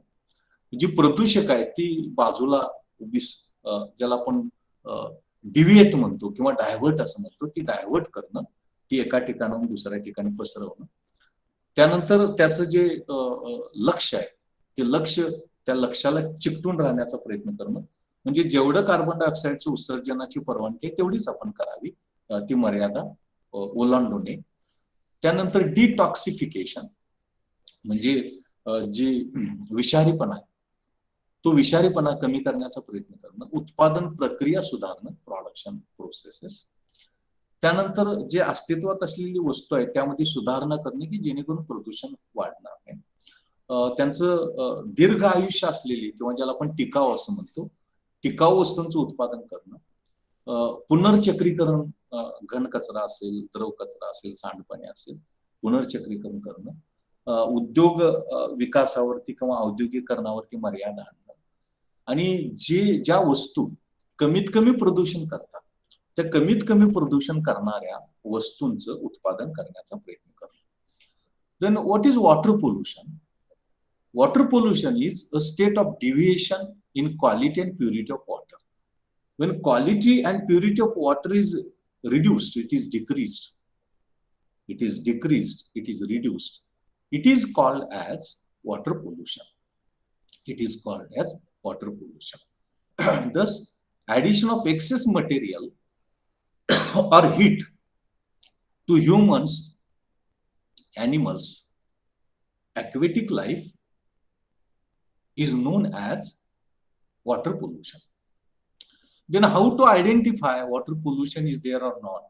जी प्रदूषक आहे ती बाजूला ज्याला आपण डिव्हिएट म्हणतो किंवा डायव्हर्ट असं म्हणतो, ती डायव्हर्ट करणं, ती एका ठिकाणाहून दुसऱ्या ठिकाणी पसरवणं. त्यानंतर त्याचं जे लक्ष्य आहे ते त्या लक्ष्याला चिकटून राहण्याचा प्रयत्न करणं. म्हणजे जेवढं कार्बन डायऑक्साईडचं उत्सर्जनाची परवानगी आहे तेवढीच आपण करावी, ती मर्यादा ओलांडू नये. त्यानंतर डिटॉक्सिफिकेशन म्हणजे जी विषारीपणा आहे तो विषारीपणा कमी करण्याचा प्रयत्न करणं. उत्पादन प्रक्रिया सुधारणं, प्रोडक्शन प्रोसेसेस. त्यानंतर जे अस्तित्वात असलेली वस्तू आहे त्यामध्ये सुधारणा करणे की जेणेकरून प्रदूषण वाढणार नाही. त्यांचं दीर्घ आयुष्य असलेली किंवा ज्याला आपण टिकाऊ असं म्हणतो, टिकाऊ वस्तूंचं उत्पादन करणं. पुनर्चक्रीकरण, घन कचरा असेल, द्रव कचरा असेल, सांडपाणी असेल, पुनर्चक्रीकरण करणं. उद्योग विकासावरती किंवा औद्योगिकरणावरती मर्यादा आणणं. आणि ज्या वस्तू कमीत कमी प्रदूषण करतात त्या कमीत कमी प्रदूषण करणाऱ्या वस्तूंचं उत्पादन करण्याचा प्रयत्न करणं. Then what is water pollution? Water pollution is a state of deviation in quality and purity of water. When quality and purity of water is reduced, it is decreased. It is decreased, it is reduced. It is called as water pollution. It is called as water pollution. Thus, addition of excess material or heat to humans, animals, aquatic life is known as water pollution. Then how to identify water pollution is there or not?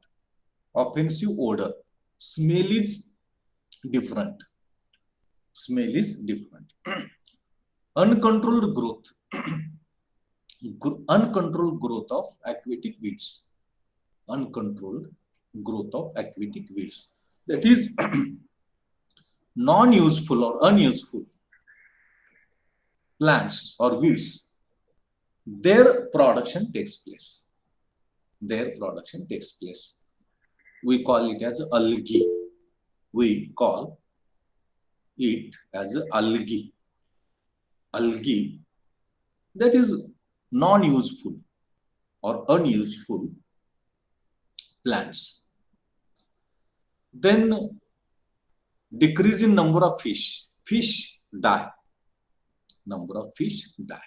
Offensive odor. Smell is different. Smell is different. Uncontrolled growth. Uncontrolled growth of aquatic weeds. Uncontrolled growth of aquatic weeds. That is non-useful or unuseful plants or weeds. Their production takes place. Their production takes place. We call it as algae. We call it as algae. Algae that is non-useful or unuseful plants. Then decrease in number of fish. Fish die. Number of fish die.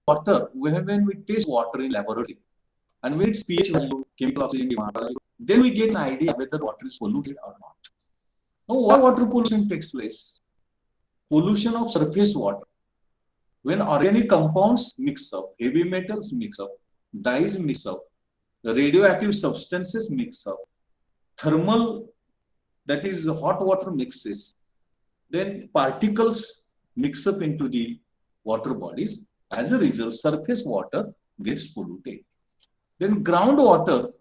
Water, when we taste water in laboratory and when its pH value, chemical oxygen demand, then we get an idea whether water is polluted or not. Now, why water pollution takes place? Pollution of surface water. When organic compounds mix up, heavy metals mix up, dyes mix up, radioactive substances mix up, thermal, that is hot water mixes, then particles mix up into the water bodies. As a result, surface water gets polluted. Then groundwater,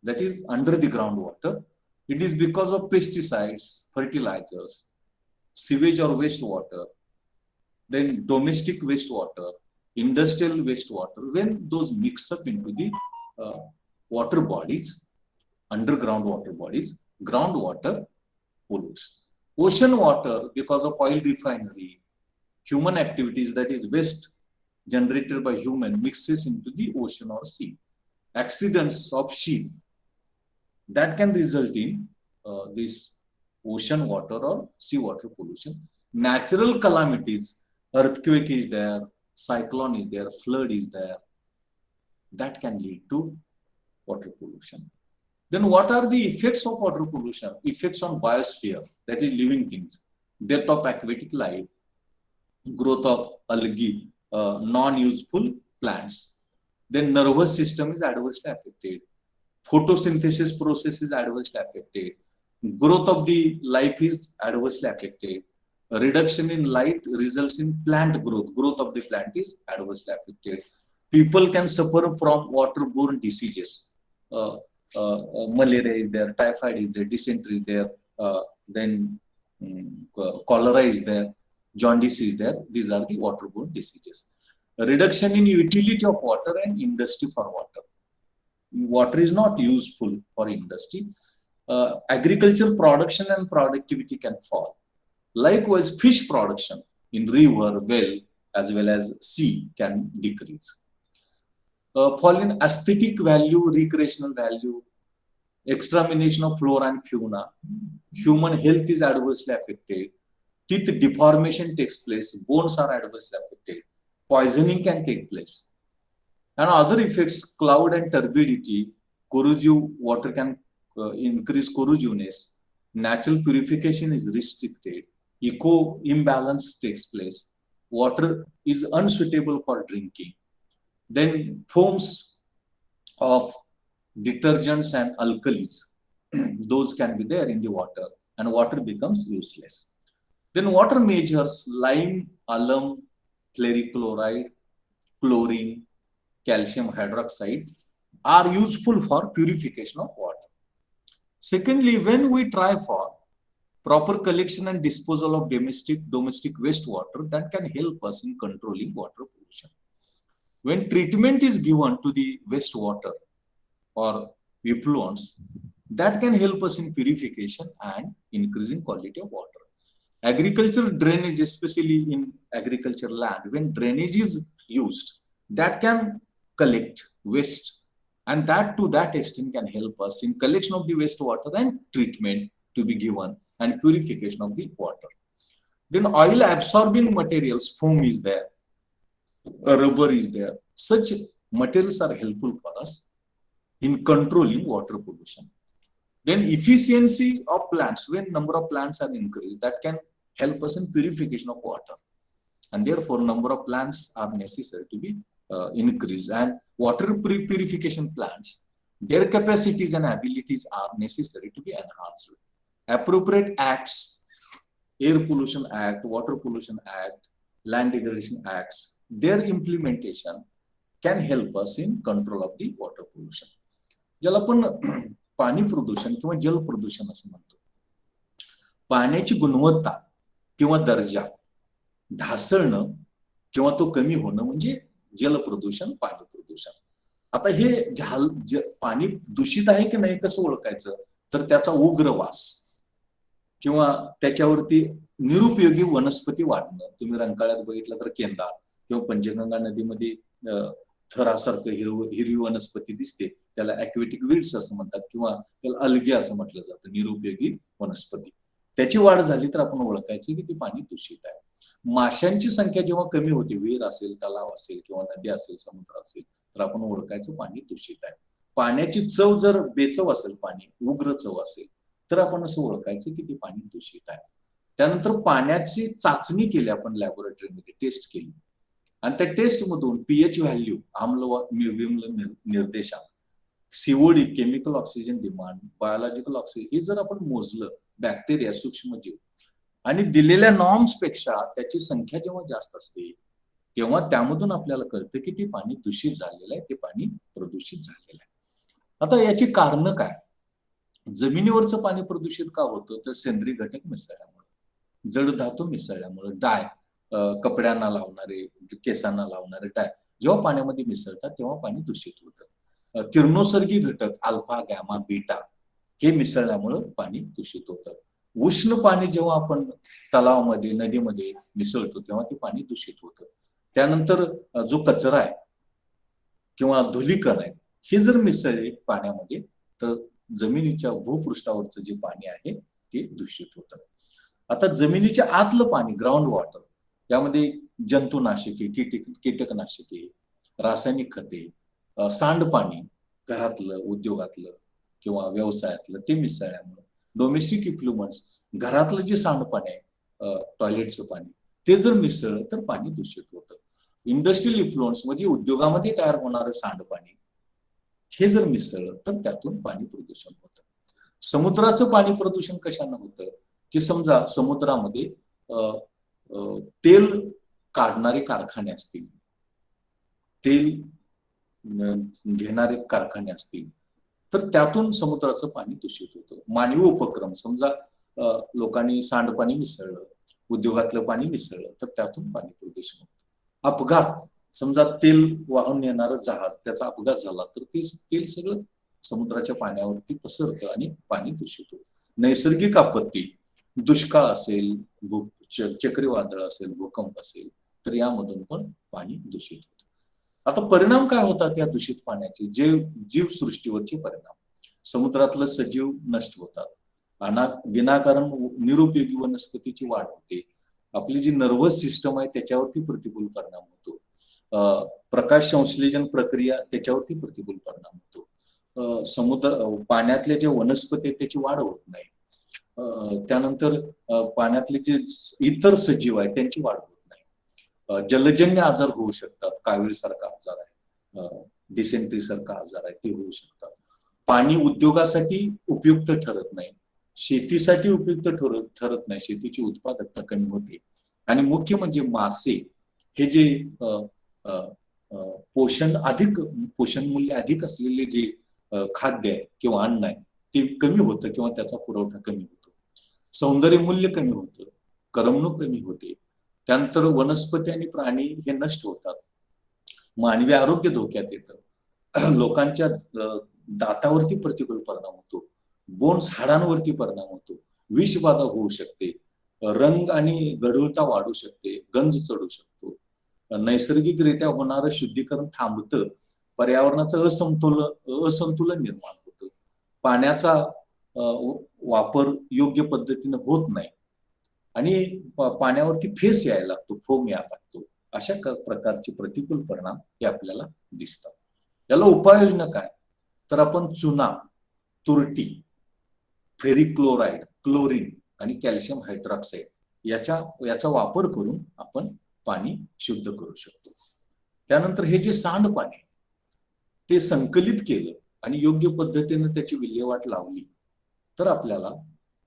that is under the groundwater, it is because of pesticides, fertilizers, sewage or wastewater, then domestic wastewater, industrial wastewater. When those mix up into the water bodies, underground water bodies, groundwater pollutes. Ocean water, because of oil refinery, human activities, that is waste generated by human, mixes into the ocean or sea. Accidents of ship, that can result in this ocean water or sea water pollution. Natural calamities, earthquake is there, cyclone is there, flood is there, that can lead to water pollution. Then what are the effects of water pollution? Effects on biosphere, that is living things, death of aquatic life, growth of algae, non-useful plants. Then nervous system is adversely affected. Photosynthesis process is adversely affected. Growth of the life is adversely affected. A reduction in light results in plant growth. Growth of the plant is adversely affected. People can suffer from waterborne diseases. Malaria is there, typhoid is there, dysentery is there, then cholera is there, jaundice is there. These are the waterborne diseases. A reduction in utility of water and industry for water. Water is not useful for industry. Agriculture production and productivity can fall. Likewise, fish production in river, well, as well as sea can decrease. Fall in aesthetic value, recreational value, extermination of flora and fauna. Human health is adversely affected. Teeth deformation takes place. Bones are adversely affected. Poisoning can take place. And other effects, cloud and turbidity, corrosive water can increase corrosiveness. Natural purification is restricted. Eco imbalance takes place. Water is unsuitable for drinking. Then foams of detergents and alkalis, those can be there in the water and water becomes useless. Then water measures lime, alum, chloride, chlorine, calcium hydroxide are useful for purification of water. Secondly, when we try for proper collection and disposal of domestic wastewater, that can help us in controlling water pollution. When treatment is given to the wastewater or effluents, that can help us in purification and increasing quality of water. Agriculture drainage, especially in agriculture land, when drainage is used, that can collect waste, and that to that extent can help us in collection of the wastewater and treatment to be given and purification of the water. Then oil absorbing materials, foam is there, rubber is there. Such materials are helpful for us in controlling water pollution. Then efficiency of plants, when number of plants are increased, that can help us in purification of water. And therefore, number of plants are necessary to be increased. And water purification plants, their capacities and abilities are necessary to be enhanced. Appropriate acts, Air Pollution Act, Water Pollution Act, Land Degradation Acts, their implementation can help us in control of the water pollution. ज्याला आपण पाणी प्रदूषण किंवा जल प्रदूषण असं म्हणतो. पाण्याची गुणवत्ता किंवा दर्जा ढासळणं किंवा तो कमी होणं म्हणजे जल प्रदूषण, पाणी प्रदूषण. आता हे पाणी दूषित आहे की नाही कसं ओळखायचं, तर त्याचा उग्र वास किंवा त्याच्यावरती निरुपयोगी वनस्पती वाढणं. तुम्ही रंकाळ्यात बघितलं तर केंदा किंवा पंचगंगा नदीमध्ये थरासारखं हिरवी वनस्पती दिसते, त्याला ॲक्वेटिक वीड्स असं म्हणतात किंवा त्याला अल्गे असं म्हटलं जातं, निरुपयोगी वनस्पती. त्याची वाढ झाली तर आपण ओळखायचं की ती पाणी दूषित आहे. माशांची संख्या जेव्हा कमी होते, विहीर असेल, तलाव असेल किंवा नदी असेल, समुद्र असेल, तर आपण ओळखायचं पाणी दूषित आहे. पाण्याची चव जर बेचव असेल, पाणी उग्र चव असेल, तर आपण असं ओळखायचं की ती पाणी दूषित आहे. त्यानंतर पाण्याची चाचणी केली आपण लॅबोरेटरीमध्ये, टेस्ट केली, आणि त्या टेस्ट मधून पीएच व्हॅल्यू, आम्ल निर्देशांक, COD, chemical oxygen demand, biological oxygen, हे जर आपण मोजलं, बॅक्टेरिया, सूक्ष्मजीव, आणि दिलेल्या नॉर्म्स पेक्षा त्याची संख्या जेव्हा जास्त असते, तेव्हा त्यामधून आपल्याला कळतं की ते पाणी दूषित झालेलं आहे, ते पाणी प्रदूषित झालेलं आहे. आता याची कारणं काय? जमिनीवरचं पाणी प्रदूषित का होतं, तर सेंद्रिय घटक मिसळल्यामुळे, जड धातू मिसळल्यामुळे, डाय, कपड्यांना लावणारे, केसांना लावणारे डाय जेव्हा पाण्यामध्ये मिसळतात तेव्हा पाणी दूषित होतं. किरणोत्सर्गी घटक अल्फा, गॅमा, बीटा हे मिसळल्यामुळे पाणी दूषित होतं. उष्ण पाणी जेव्हा आपण तलावामध्ये, नदीमध्ये मिसळतो तेव्हा ते पाणी दूषित होतं. त्यानंतर जो कचरा आहे किंवा धुलीकण आहे, हे जर मिसळले पाण्यामध्ये तर जमिनीच्या भूपृष्ठावरचं जे पाणी आहे ते दूषित होतं. आता जमिनीच्या आतलं पाणी, ग्राउंड वॉटर, यामध्ये जंतुनाशके, कीटकनाशके, रासायनिक खते, सांडपाणी घरातलं, उद्योगातलं किंवा व्यवसायातलं ते मिसळल्यामुळे, डोमेस्टिक इफ्लुएंट्स, घरातलं जे सांडपाणी आहे, टॉयलेटचं पाणी, ते जर मिसळलं तर पाणी दूषित होतं. इंडस्ट्रियल इफ्लुएंट्स म्हणजे उद्योगामध्ये तयार होणारं सांडपाणी, हे जर मिसळलं तर त्यातून पाणी प्रदूषण होतं. समुद्राचं पाणी प्रदूषण कशानं होतं की समजा समुद्रामध्ये तेल काढणारे कारखाने असतील, तेल घेणारे कारखाने असतील, तर त्यातून समुद्राचं पाणी दूषित होतं. मानवी उपक्रम, समजा लोकांनी सांडपाणी मिसळलं, उद्योगातलं पाणी मिसळलं, तर त्यातून पाणी प्रदूषण होतं. अपघात, समजा तेल वाहून येणारं जहाज, त्याचा अपघात झाला तर ते तेल सगळं समुद्राच्या पाण्यावरती पसरतं आणि पाणी दूषित होतं. नैसर्गिक आपत्ती, दुष्काळ असेल, चक्रीवादळ असेल, भूकंप असेल, तर यामधून पण पाणी दूषित होतं. आता परिणाम काय होतात या दूषित पाण्याचे? जीवसृष्टीवरचे परिणाम, समुद्रातलं सजीव नष्ट होतात, विनाकारण निरुपयोगी वनस्पतीची वाढ होते, आपली जी नर्वस सिस्टम आहे त्याच्यावरती प्रतिकूल परिणाम होतो, प्रकाश संश्लेषण प्रक्रिया त्याच्यावरती प्रतिकूल परिणाम होतो, पाण्यातले जे वनस्पती आहेत त्याची वाढ होत नाही, त्यानंतर पाण्यातले जे इतर सजीव आहेत त्यांची वाढ होत नाही, जलजन्य आजार होऊ शकतात, कावीळ सारखा आजार आहे, डिसेंट्री सारखा आजार आहे, ते होऊ शकतात. पाणी उद्योगासाठी उपयुक्त ठरत नाही, शेतीसाठी उपयुक्त ठरत नाही, शेतीची उत्पादकता कमी होते. आणि मुख्य म्हणजे मासे हे जे पोषण मूल्य अधिक असलेले जे खाद्य आहे किंवा अन्न आहे ते कमी होतं किंवा त्याचा पुरवठा कमी होतो. सौंदर्य मूल्य कमी होतं, करमणूक कमी होते. त्यानंतर वनस्पती आणि प्राणी हे नष्ट होतात. मानवी आरोग्य धोक्यात येतं. लोकांच्या दातावरती प्रतिकूल परिणाम होतो, बोन्स हाडांवरती परिणाम होतो, विषबाधा होऊ शकते, रंग आणि गढूळता वाढू शकते, गंज चढू शकतो, नैसर्गिकरित्या होणारं शुद्धीकरण थांबतं, पर्यावरणाचं असंतुलन निर्माण होतं, पाण्याचा वापर योग्य पद्धतीने होत नाही आणि पाण्यावरती फेस यायला लागतो, फोम यायला लागतो. अशा प्रकारचे प्रतिकूल परिणाम हे आपल्याला दिसतात. याला उपाययोजना काय? तर आपण चुना, तुरटी, फेरिक क्लोराईड, क्लोरीन आणि कॅल्शियम हायड्रॉक्साईड याचा वापर करून आपण पाणी शुद्ध करू शकतो. त्यानंतर हे जे सांडपाणी ते संकलित केलं आणि योग्य पद्धतीने त्याची विल्हेवाट लावली तर आपल्याला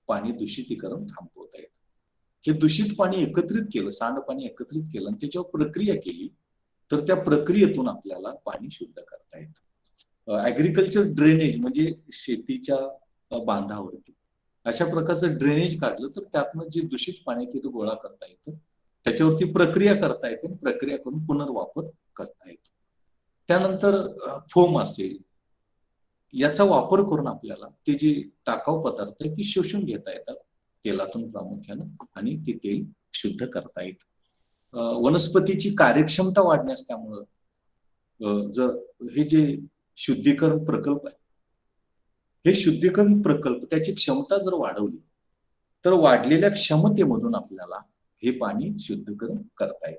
पाणी दूषितीकरण थांबवता येतं. हे दूषित पाणी एकत्रित केलं, सांडपाणी एकत्रित केलं आणि त्याच्यावर प्रक्रिया केली तर त्या प्रक्रियेतून आपल्याला पाणी शुद्ध करता येतं. ऍग्रिकल्चर ड्रेनेज म्हणजे शेतीच्या बांधावरती अशा प्रकारचं ड्रेनेज काढलं तर त्यातनं जे दूषित पाणी तिथं गोळा करता येतं, त्याच्यावरती प्रक्रिया करता येते, प्रक्रिया करून पुनर्वापर करता येतो. त्यानंतर फोम असेल, याचा वापर करून आपल्याला ते जे टाकाऊ पदार्थ आहे ती शोषून घेता येतात तेलातून प्रामुख्यानं आणि ते तेल शुद्ध करता येतं. वनस्पतीची कार्यक्षमता वाढण्यास त्यामुळं जर हे जे शुद्धीकरण प्रकल्प आहे हे शुद्धीकरण प्रकल्प त्याची क्षमता जर वाढवली तर वाढलेल्या क्षमतेमधून आपल्याला हे पाणी शुद्धीकरण करता येईल.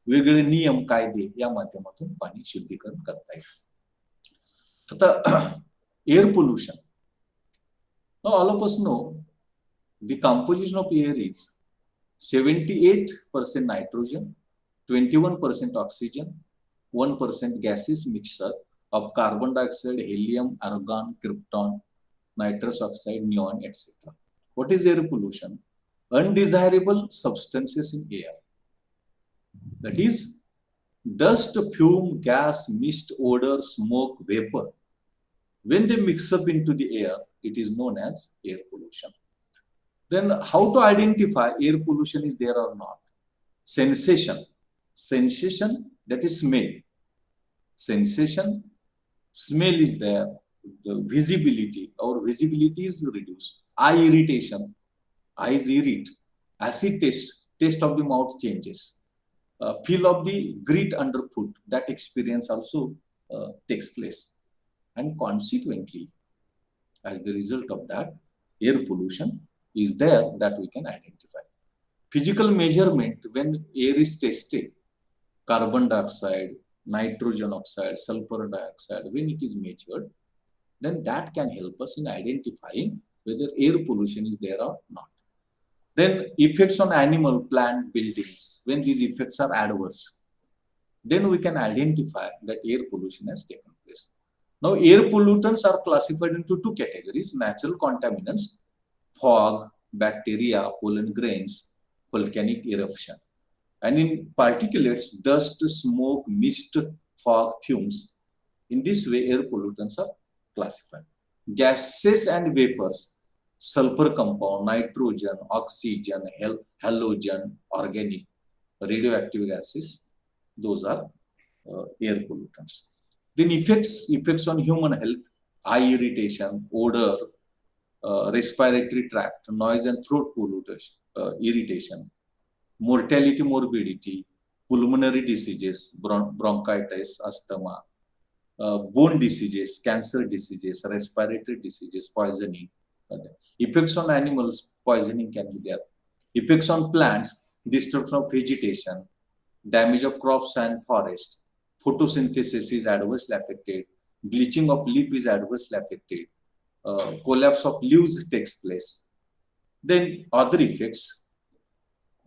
वेगवेगळे नियम कायदे या माध्यमातून पाणी शुद्धीकरण करता येईल. आता air pollution. Now all of us know the composition of air is 78% nitrogen, 21% oxygen, 1% gaseous mixture of carbon dioxide, helium, argon, krypton, nitrous oxide, neon, etc. What is air pollution? Undesirable substances in air. That is dust, fume, gas, mist, odor, smoke, vapor. When they mix up into the air, it is known as air pollution. Then how to identify air pollution is there or not? Sensation, that is smell. Sensation, smell is there. The visibility is reduced. Eye irritation, eyes irrite. Acid taste of the mouth changes. Feel of the grit underfoot, that experience also takes place. And consequently, as the result of that, air pollution is there that we can identify. Physical measurement, when air is tested, carbon dioxide, nitrogen oxide, sulfur dioxide, when it is measured, then that can help us in identifying whether air pollution is there or not. Then effects on animal, plant, buildings, when these effects are adverse, then we can identify that air pollution has taken place. Now, air pollutants are classified into two categories: natural contaminants, fog, bacteria, pollen grains, volcanic eruption. And in particulates, dust, smoke, mist, fog, fumes. In this way, air pollutants are classified. Gases and vapors, sulfur compound, nitrogen, oxygen, halogen, organic, radioactive gases, those are air pollutants. Then effects on human health: eye irritation, odor, respiratory tract, noise and throat pollution, irritation, mortality, morbidity, pulmonary diseases, bronchitis, asthma, bone diseases, cancer diseases, respiratory diseases, poisoning. Effects on animals, poisoning can be there. Effects on plants, destruction of vegetation, damage of crops and forest, photosynthesis is adversely affected, bleaching of leaf is adversely affected, collapse of leaves takes place. Then other effects,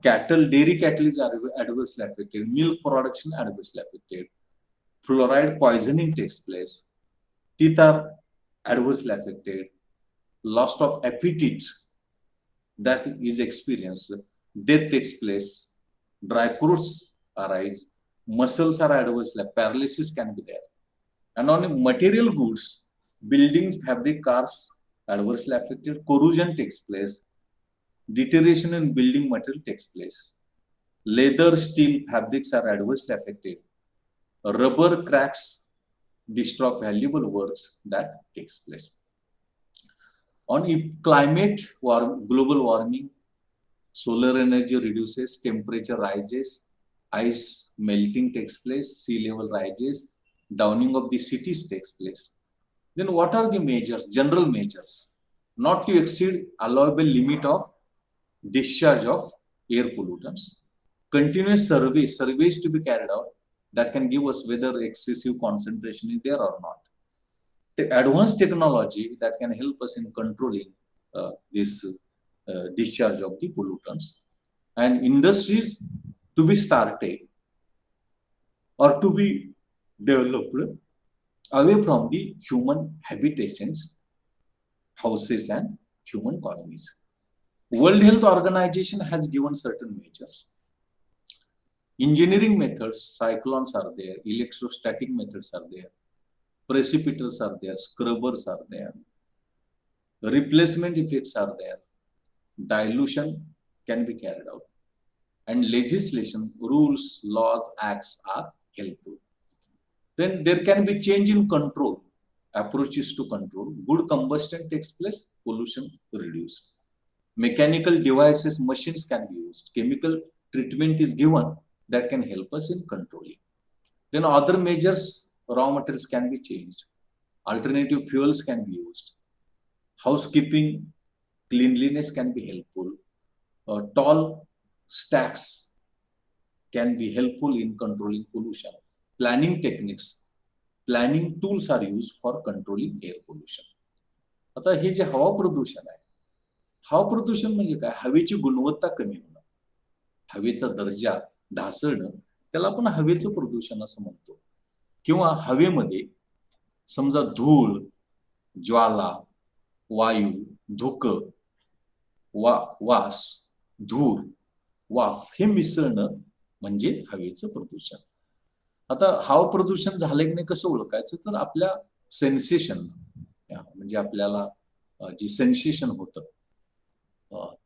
dairy cattle is adversely affected, milk production adversely affected, fluoride poisoning takes place, teeth are adversely affected, loss of appetite that is experienced, death takes place, dry growths arise, muscles are adversely, paralysis can be there. And on material goods, buildings, fabric, cars adversely affected, corrosion takes place, deterioration in building material takes place, leather, steel, fabrics are adversely affected, rubber cracks, destroy valuable works that takes place. On climate, global warming, solar energy reduces, temperature rises, ice melting takes place, sea level rises, downing of the cities takes place. Then what are the measures, general measures? Not to exceed allowable limit of discharge of air pollutants. Continuous surveys to be carried out that can give us whether excessive concentration is there or not. The advanced technology that can help us in controlling this discharge of the pollutants, and industries to be started or to be developed away from the human habitations, houses and human colonies. World Health Organization has given certain measures. Engineering methods, cyclones are there, electrostatic methods are there, precipitors are there, scrubbers are there, replacement effects are there, dilution can be carried out, and legislation, rules, laws, acts are helpful. Then there can be change in control, approaches to control, good combustion takes place, pollution reduced. Mechanical devices, machines can be used, chemical treatment is given that can help us in controlling. Then other measures, raw materials can be changed, alternative fuels can be used, housekeeping, cleanliness can be helpful, tall stacks can be helpful in controlling pollution, planning techniques, planning tools are used for controlling air pollution. आता हे जे हवा प्रदूषण आहे, हवा प्रदूषण म्हणजे काय? हवेची गुणवत्ता कमी होणं, हवेचा दर्जा ढासळणं, त्याला आपण हवेचं प्रदूषण असं म्हणतो. किंवा हवेमध्ये समजा धूळ, ज्वाला, वायू, धुकं, वास, धूर, वाफ हे मिसळणं म्हणजे हवेचं प्रदूषण. आता हवा प्रदूषण झालं की नाही कसं ओळखायचं? तर आपल्या सेन्सेशन म्हणजे आपल्याला जे सेन्सेशन होतं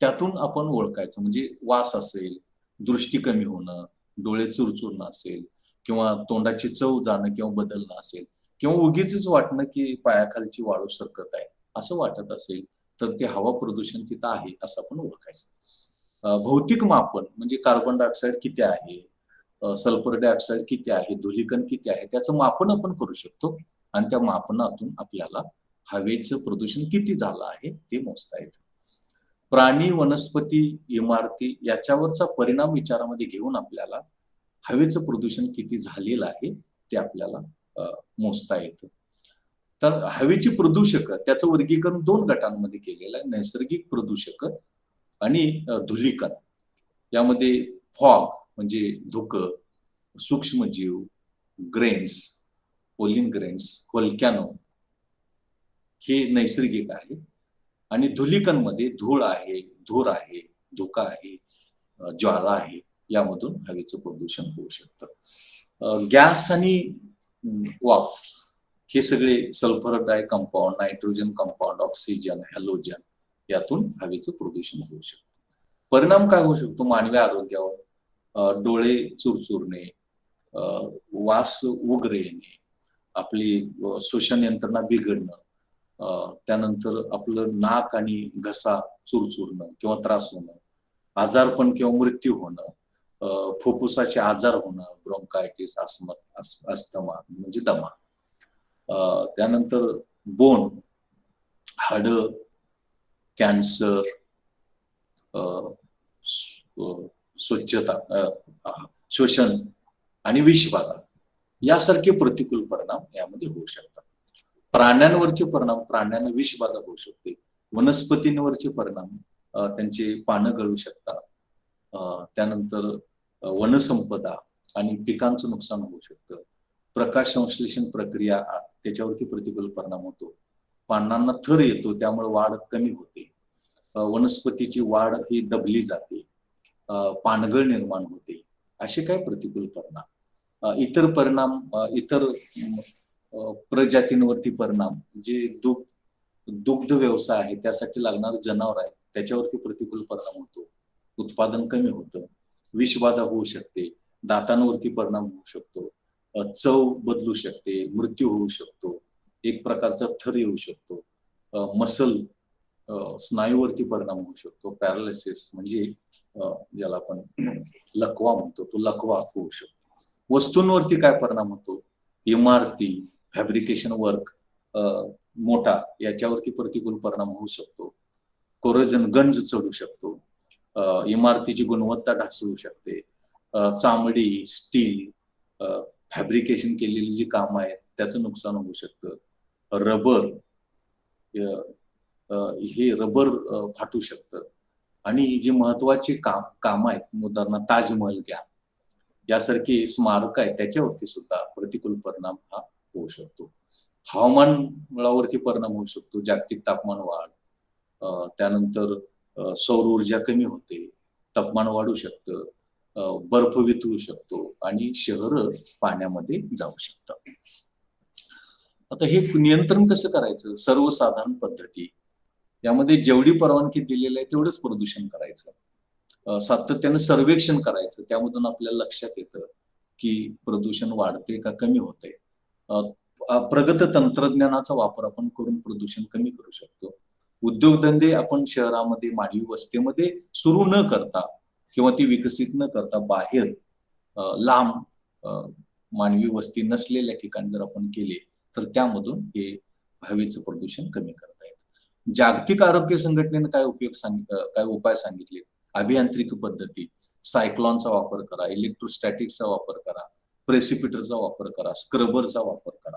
त्यातून आपण ओळखायचं. म्हणजे वास असेल, दृष्टी कमी होणं, डोळे चुरचुरणं असेल, किंवा तोंडाची चव जाणं किंवा बदलणं असेल, किंवा उगीच वाटणं की पायाखालची वाळू सरकत आहे असं वाटत असेल तर ते हवा प्रदूषण तिथं आहे असं आपण ओळखायचं. भौतिक मापन म्हणजे कार्बन डायऑक्साईड किती आहे, सल्फर डायऑक्साईड किती आहे, धुलीकण किती आहे, त्याचं मापन आपण करू शकतो आणि त्या मापनातून आपल्याला हवेचं प्रदूषण किती झालं आहे ते मोजता येतं. प्राणी, वनस्पती, इमारती याच्यावरचा परिणाम विचारामध्ये घेऊन आपल्याला हवेचं प्रदूषण किती झालेलं आहे ते आपल्याला मोजता येतं. तर हवेची प्रदूषक त्याचं वर्गीकरण 2 गटांमध्ये केलेलं आहे, नैसर्गिक प्रदूषक आणि धुलीकण. यामध्ये फॉग म्हणजे धुकं, सूक्ष्मजीव, ग्रेन्स, पोलिन ग्रेन्स, व्होल्कॅनो हे नैसर्गिक आहे. आणि धुलीकण मध्ये धूळ आहे, धूर आहे, धुका आहे, ज्वाला आहे, यामधून हवेचं प्रदूषण होऊ शकतं. गॅस आणि वाफ हे सगळे सल्फर डाय compound, nitrogen compound, oxygen, halogen यातून हवेचं प्रदूषण होऊ शकतं. परिणाम काय होऊ शकतो मानवी आरोग्यावर? डोळे चुरचुरणे, वास उग्र येणे, आपली श्वसन यंत्रणा बिघडणं, त्यानंतर आपलं नाक आणि घसा चुरचुरणं किंवा त्रास होणं, आजारपण किंवा मृत्यू होणं, फुफ्फुसाचे आजार होणं, ब्रोंकायटिस, अस्थमा म्हणजे दमा, त्यानंतर बोन, हाडं, कॅन्सर, श्वसन आणि विषबाधा यासारखे प्रतिकूल परिणाम यामध्ये होऊ शकतात. प्राण्यांवरचे परिणाम, प्राण्यांना विषबाधा होऊ शकते. वनस्पतींवरचे परिणाम, त्यांचे पानं गळू शकतात. त्यानंतर वनसंपदा आणि पिकांचं नुकसान होऊ शकतं. प्रकाश संश्लेषण प्रक्रिया त्याच्यावरती प्रतिकूल परिणाम होतो. पानांना थर येतो, त्यामुळे वाढ कमी होते. वनस्पतीची वाढ ही दबली जाते. पानगळ निर्माण होते. असे काय प्रतिकूल परिणाम. इतर परिणाम, इतर प्रजातींवरती परिणाम, जे दुग्ध व्यवसाय आहे त्यासाठी लागणारे जनावर आहे त्याच्यावरती प्रतिकूल परिणाम होतो. उत्पादन कमी होतं, विषबाधा होऊ शकते, दातांवरती परिणाम होऊ शकतो, चव बदलू शकते, मृत्यू होऊ शकतो, एक प्रकारचा थर येऊ शकतो, मसल स्नायूवरती परिणाम होऊ शकतो, पॅरालिसिस म्हणजे ज्याला आपण लकवा म्हणतो तो लकवा होऊ शकतो. वस्तूंवरती काय परिणाम होतो, इमारती, फॅब्रिकेशन वर्क, मोठा याच्यावरती प्रतिकूल परिणाम होऊ शकतो. कोरोजन गंज चढू शकतो, इमारतीची गुणवत्ता ढासळू शकते, चामडी, स्टील, फॅब्रिकेशन केलेली जी कामं आहेत त्याचं नुकसान होऊ शकतं. रबर, हे रबर फाटू शकतं. आणि जी महत्वाची काम आहेत, उदाहरणार्थ ताजमहल घ्या, यासारखी स्मारक आहेत त्याच्यावरती सुद्धा प्रतिकूल परिणाम हा होऊ शकतो. हवामानावरती परिणाम होऊ शकतो, जागतिक तापमान वाढ, त्यानंतर सौर ऊर्जा कमी होते, तापमान वाढू शकतं, बर्फ वितळू शकतो आणि शहरं पाण्यामध्ये जाऊ शकतात. आता हे नियंत्रण कसं करायचं, सर्वसाधारण पद्धती, यामध्ये जेवढी परवानगी दिलेली आहे तेवढंच प्रदूषण करायचं, सातत्यानं सर्वेक्षण करायचं, त्यामधून आपल्याला लक्षात येतं की प्रदूषण वाढते का कमी होते. प्रगत तंत्रज्ञानाचा वापर आपण करून प्रदूषण कमी करू शकतो. उद्योगधंदे आपण शहरामध्ये, मानवी वस्तीमध्ये सुरू न करता किंवा ती विकसित न करता बाहेर लांब मानवी वस्ती नसलेल्या ठिकाणी जर आपण केले तर त्यामधून हे हवेचं प्रदूषण कमी करता येतं. जागतिक आरोग्य संघटनेने काय उपाय सांगितले, अभियांत्रिक पद्धती, सायक्लॉनचा वापर करा, इलेक्ट्रोस्टॅटिकचा वापर करा, प्रेसिपिटरचा वापर करा, स्क्रबरचा वापर करा.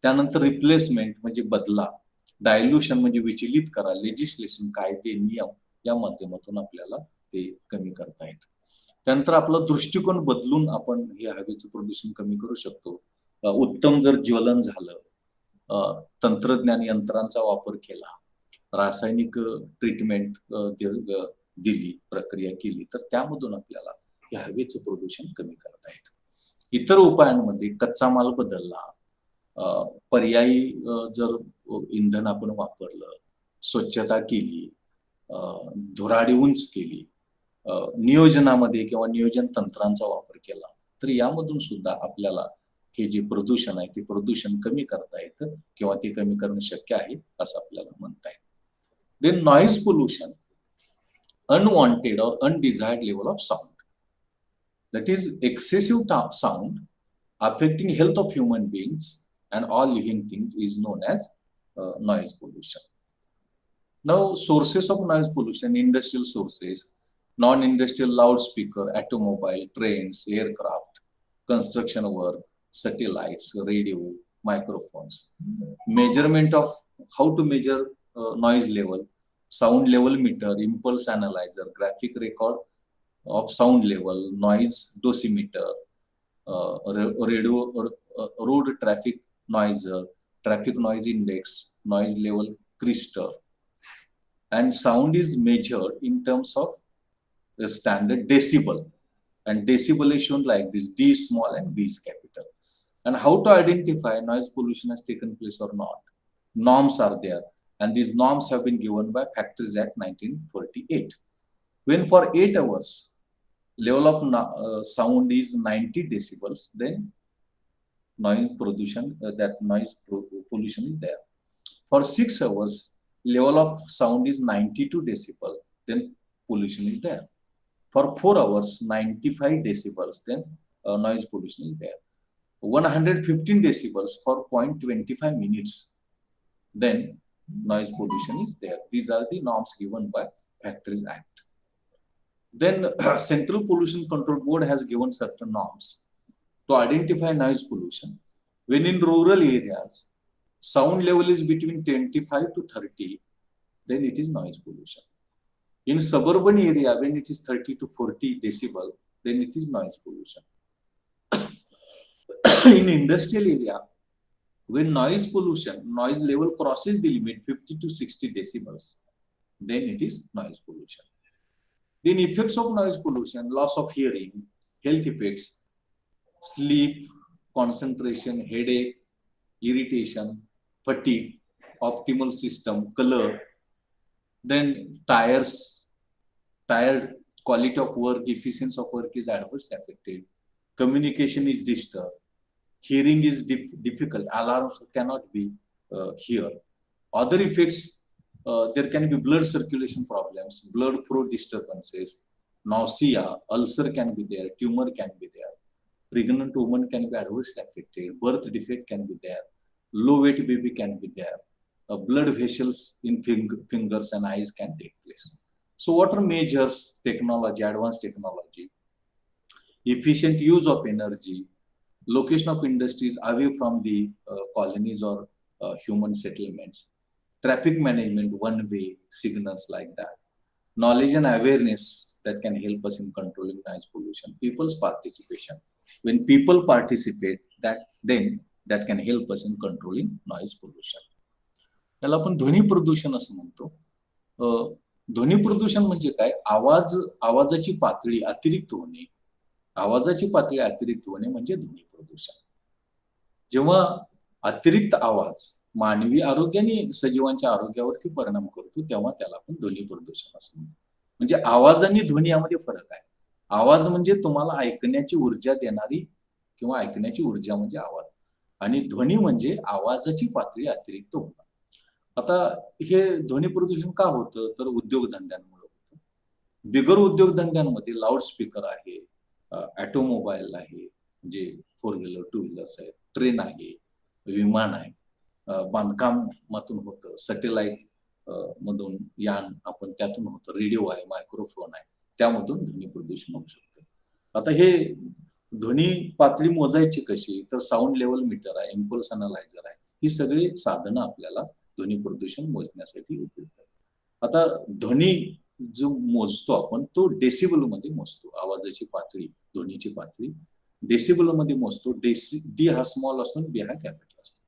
त्यानंतर रिप्लेसमेंट म्हणजे बदला, डायल्युशन म्हणजे विचलित करा, लेजिस्लेशन कायदे नियम या माध्यमातून आपल्याला ते कमी करता येतं. त्यानंतर आपला दृष्टिकोन बदलून आपण हे हवेचं प्रदूषण कमी करू शकतो. उत्तम जर ज्वलन झालं, तंत्रज्ञान यंत्रांचा वापर केला, रासायनिक ट्रीटमेंट दिली, प्रक्रिया केली तर त्यामधून आपल्याला या हवेचं प्रदूषण कमी करता येतं. इतर उपायांमध्ये कच्चा माल बदलला, पर्यायी जर इंधन आपण वापरलं, स्वच्छता केली, धुराडी उंच केली, नियोजनामध्ये किंवा नियोजन तंत्रांचा वापर केला तर यामधून सुद्धा आपल्याला हे जे प्रदूषण आहे ते प्रदूषण कमी करता येतं किंवा ते कमी करणं शक्य आहे असं आपल्याला म्हणता येईल. Then noise pollution, unwanted or undesired level of sound, that is excessive sound affecting health of human beings and all living things is known as noise pollution. Now sources of noise pollution: industrial sources, non-industrial loudspeaker, automobile, trains, aircraft, construction work, satellites, radio, microphones. Measurement of how to measure noise level: sound level meter, impulse analyzer, graphic record of sound level, noise dosimeter, radio road traffic noiser, traffic noise index, noise level crystal. And sound is measured in terms of the standard decibel, and decibel is shown like this: D small and B is capital. And how to identify noise pollution has taken place or not? Norms are there, and these norms have been given by Factories Act 1948. When for 8 hours level of sound is 90 decibels, then noise pollution is there. For 6 hours level of sound is 92 decibel, then pollution is there. For 4 hours 95 decibels, then noise pollution is there. 115 decibels for 0.25 minutes, then noise pollution is there. These are the norms given by Factories Act. Then Central Pollution Control Board has given certain norms to identify noise pollution. When in rural areas sound level is between 25 to 30, then it is noise pollution. In suburban area, when it is 30 to 40 decibel, then it is noise pollution. In industrial area, when noise level crosses the limit 50 to 60 decibels, then it is noise pollution. Then effects of noise pollution: loss of hearing, health effects, sleep, concentration, headache, irritation, fatigue, optimal system, color, then tired, quality of work, efficiency of work is adversely affected, communication is disturbed, hearing is difficult, alarms cannot be heard. Other effects, there can be blood circulation problems, blood flow disturbances, nausea, ulcer can be there, tumor can be there, pregnant woman can be adversely affected, birth defect can be there, low weight baby can be there, blood vessels in fingers and eyes can take place. So what are measures? Technology, advanced technology, efficient use of energy, location of industries away from the colonies or human settlements, traffic management, one-way signals like that, knowledge and awareness that can help us in controlling noise pollution, people's participation. When people participate, then that can help us in controlling noise pollution. याला आपण ध्वनी प्रदूषण असं म्हणतो. ध्वनी प्रदूषण म्हणजे काय? आवाजाची पातळी अतिरिक्त होणे. आवाजाची पातळी अतिरिक्त होणे म्हणजे ध्वनी प्रदूषण. जेव्हा अतिरिक्त आवाज मानवी आरोग्य आणि सजीवांच्या आरोग्यावरती परिणाम करतो, तेव्हा त्याला आपण ध्वनी प्रदूषण असं म्हणतो. म्हणजे आवाज आणि ध्वनी यामध्ये फरक आहे. आवाज म्हणजे तुम्हाला ऐकण्याची ऊर्जा देणारी किंवा ऐकण्याची ऊर्जा म्हणजे आवाज, आणि ध्वनी म्हणजे आवाजाची पातळी अतिरिक्त होणं. आता हे ध्वनी प्रदूषण का होतं? तर उद्योगधंद्यांमुळे होतं. बिगर उद्योगधंद्यांमध्ये लाऊडस्पीकर आहे, ऑटोमोबाईल आहे, म्हणजे 4 व्हीलर 2 व्हीलर्स आहेत, ट्रेन आहे, विमान आहे, बांधकामातून होतं, सॅटेलाइट मधून यान आपण त्यातून होतं, रेडिओ आहे, मायक्रोफोन आहे, त्यामधून ध्वनी प्रदूषण होऊ शकतं. आता हे ध्वनी पातळी मोजायची कशी? तर साऊंड लेवल मीटर आहे, इम्पल्स अनालायझर आहे, ही सगळी साधनं आपल्याला ध्वनी प्रदूषण मोजण्यासाठी उपयुक्त आहेत. आता ध्वनी जो मोजतो आपण तो डेसिबल मध्ये मोजतो. आवाजाची पातळी, ध्वनीची पातळी डेसिबल मध्ये मोजतो. डी हा स्मॉल असतो आणि बी हा कॅपिटल असतो.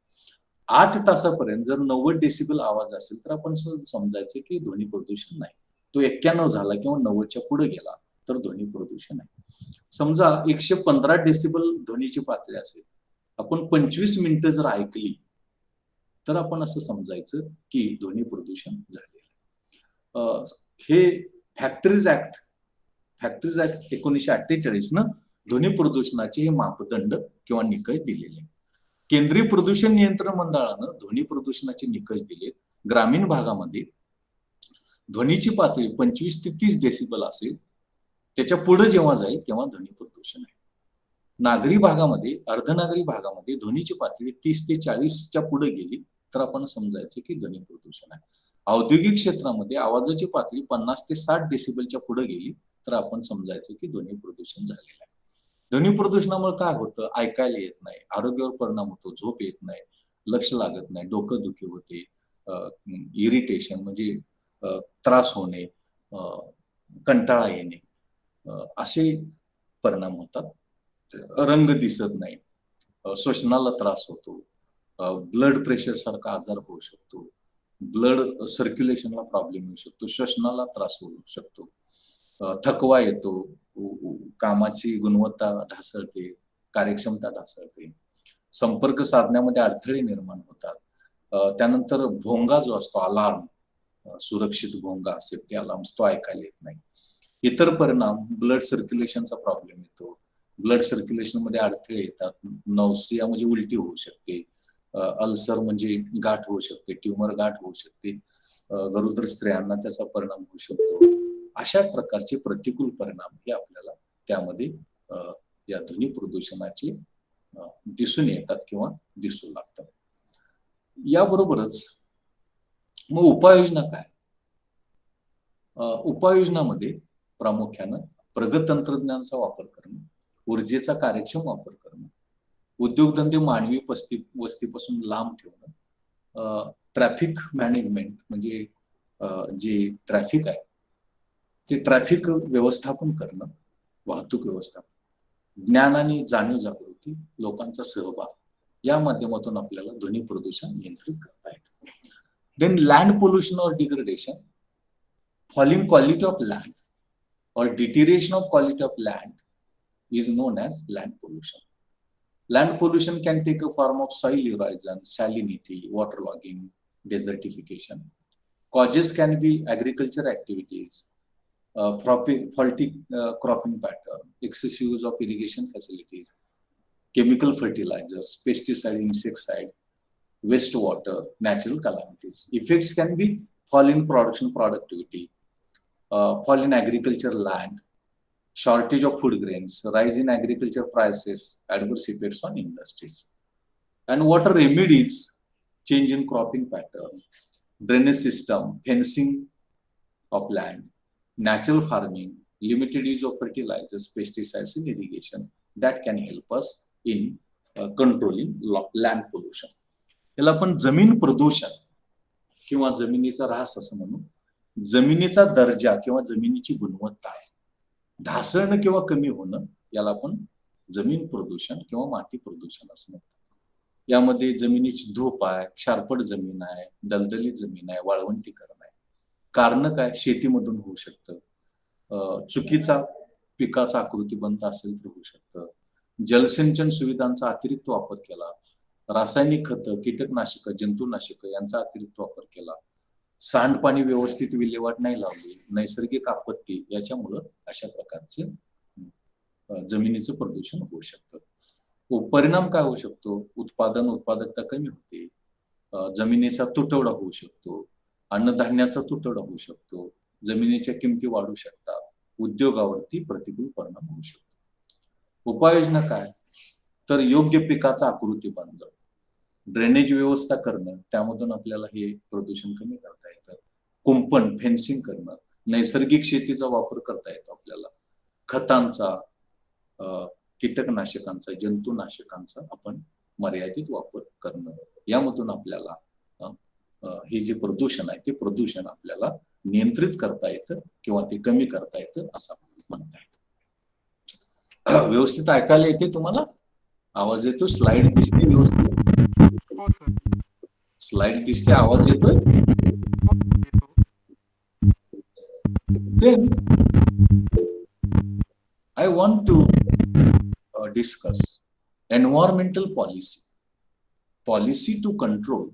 8 तासापर्यंत जर 90 डेसिबल आवाज असेल तर आपण समजायचं की ध्वनी प्रदूषण नाही. तो 91 झाला किंवा 90च्या पुढे गेला तर ध्वनी प्रदूषण आहे. समजा 115 डेसिबल ध्वनीची पातळी असेल, आपण 25 मिनिटं जर ऐकली तर आपण असं समजायचं की ध्वनी प्रदूषण झालेलं आहे. हे फॅक्टरीज ऍक्ट 1948 न ध्वनी प्रदूषणाचे हे मापदंड किंवा निकष दिलेले. केंद्रीय प्रदूषण नियंत्रण मंडळानं ध्वनी प्रदूषणाचे निकष दिलेत. ग्रामीण भागामध्ये ध्वनीची पातळी 25 ते 30 डेसिबल असेल, त्याच्या पुढे जेव्हा जाईल तेव्हा ध्वनी प्रदूषण आहे. नागरी भागामध्ये, अर्धनागरी भागामध्ये ध्वनीची पातळी 30 ते 40च्या पुढे गेली तर आपण समजायचं की ध्वनी प्रदूषण आहे. औद्योगिक क्षेत्रामध्ये आवाजाची पातळी 50 ते 60 डेसिबलच्या पुढे गेली तर आपण समजायचं की ध्वनी प्रदूषण झालेलं आहे. ध्वनी प्रदूषणामुळे काय होतं? ऐकायला येत नाही, आरोग्यावर परिणाम होतो, झोप येत नाही, लक्ष लागत नाही, डोकं दुखी होते, इरिटेशन म्हणजे त्रास होणे, कंटाळा येणे, असे परिणाम होतात. रंग दिसत नाही, श्वसनाला त्रास होतो, ब्लड प्रेशर सारखा आजार होऊ शकतो, ब्लड सर्क्युलेशनला प्रॉब्लेम येऊ शकतो, श्वसनाला त्रास होऊ शकतो, थकवा येतो, कामाची गुणवत्ता ढासळते, कार्यक्षमता ढासळते, संपर्क साधण्यामध्ये अडथळे निर्माण होतात. त्यानंतर भोंगा जो असतो, अलार्म, सुरक्षित भोंगा, सेफ्टी अलार्म्स, तो ऐकायला येत नाही. इतर परिणाम, ब्लड सर्क्युलेशनचा प्रॉब्लेम येतो, ब्लड सर्क्युलेशन मध्ये अडथळे येतात, नौसिया म्हणजे उलटी होऊ शकते, अल्सर म्हणजे गाठ होऊ शकते, ट्युमर गाठ होऊ शकते, गरोदर स्त्रियांना त्याचा परिणाम होऊ शकतो. अशा प्रकारचे प्रतिकूल परिणाम हे आपल्याला त्यामध्ये या ध्वनी प्रदूषणाचे दिसून येतात किंवा दिसू लागतात. याबरोबरच मग उपाययोजना काय? उपाययोजनामध्ये प्रामुख्यानं प्रगत तंत्रज्ञानाचा वापर करणं, ऊर्जेचा कार्यक्षम वापर करणं, उद्योगधंदे मानवी वस्तीपासून लांब ठेवणं, ट्रॅफिक मॅनेजमेंट म्हणजे जे ट्रॅफिक आहे ते ट्रॅफिक व्यवस्थापन करणं, वाहतूक व्यवस्थापन, ज्ञान आणि जाणीव जागृती, लोकांचा सहभाग, या माध्यमातून आपल्याला ध्वनी प्रदूषण नियंत्रित करता येतं. देन लँड पोल्युशन और degradation, falling quality of land or deterioration of quality of land is known as land pollution. Land pollution can take a form of soil erosion, salinity, waterlogging, desertification. Causes can be agriculture activities, faulty cropping pattern, excessive use of irrigation facilities, chemical fertilizers, pesticide, insecticide, wastewater, natural calamities. Effects can be fall in production productivity, fall in agriculture land, shortage of food grains, rise in agriculture prices, adverse effects on industries. And what are remedies? Change in cropping pattern, drainage system, fencing of land, natural farming, limited use of fertilizers, pesticides in irrigation, that can help us in controlling land pollution. त्याला आपण जमीन प्रदूषण किंवा जमिनीचा ऱ्हास असं म्हणू. जमिनीचा दर्जा किंवा जमिनीची गुणवत्ता, ढासळणं किंवा कमी होणं, याला आपण जमीन प्रदूषण किंवा माती प्रदूषण असं म्हणतो. यामध्ये जमिनीची धूप आहे, क्षारपट जमीन आहे, दलदलीत जमीन आहे, वाळवंटीकरण आहे. कारण काय? शेतीमधून होऊ शकतं, चुकीचा पिकाचा आकृतीबंध असेल तर होऊ शकतं, जलसिंचन सुविधांचा अतिरिक्त वापर केला, रासायनिक खतं, कीटकनाशक, जंतुनाशक यांचा अतिरिक्त वापर केला, सांडपाणी व्यवस्थित विल्हेवाट नाही लावली, नैसर्गिक आपत्ती, याच्यामुळं अशा प्रकारचे जमिनीचं प्रदूषण होऊ शकतं. परिणाम काय होऊ शकतो? उत्पादकता कमी होते, जमिनीचा तुटवडा होऊ शकतो, अन्नधान्याचा तुटवडा होऊ शकतो, जमिनीच्या किमती वाढू शकतात, उद्योगावरती प्रतिकूल परिणाम होऊ शकतो. उपाययोजना काय? तर योग्य पिकाचा आकृतीबंध, ड्रेनेज व्यवस्था करणं, त्यामधून आपल्याला हे प्रदूषण कमी करता येतं. कुंपण, फेन्सिंग करणं, नैसर्गिक शेतीचा वापर करता येतो आपल्याला, खतांचा, कीटकनाशकांचा, जंतुनाशकांचा आपण मर्यादित वापर करणं, यामधून आपल्याला हे जे प्रदूषण आहे ते प्रदूषण आपल्याला नियंत्रित करता येतं किंवा ते कमी करता येतं असं म्हणता येतं. व्यवस्थित ऐकायला येते तुम्हाला? आवाज येतो? स्लाइड दिसते व्यवस्थित? स्लाइड दिसते, आवाज येतोय? Then I want to discuss environmental policy, policy to control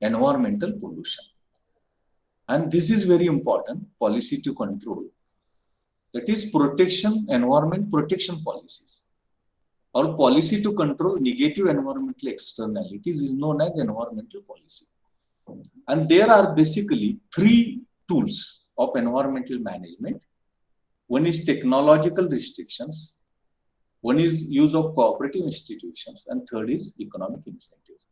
environmental pollution. And this is very important, policy to control, that is environment protection policies, or policy to control negative environmental externalities is known as environmental policy. And there are basically three tools of environmental management. One is technological restrictions, one is use of cooperative institutions, and third is economic incentives.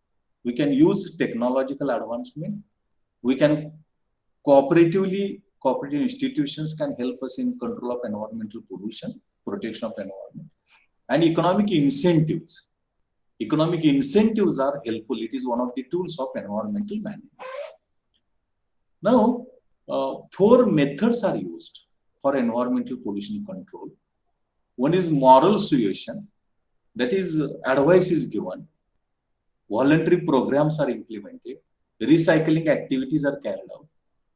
We can use technological advancement, we can cooperative institutions can help us in control of environmental pollution, protection of environment, and economic incentives. Economic incentives are helpful. It is one of the tools of environmental management. Now, four methods are used for environmental pollution control. One is moral suasion, that is, advice is given, voluntary programs are implemented, recycling activities are carried out,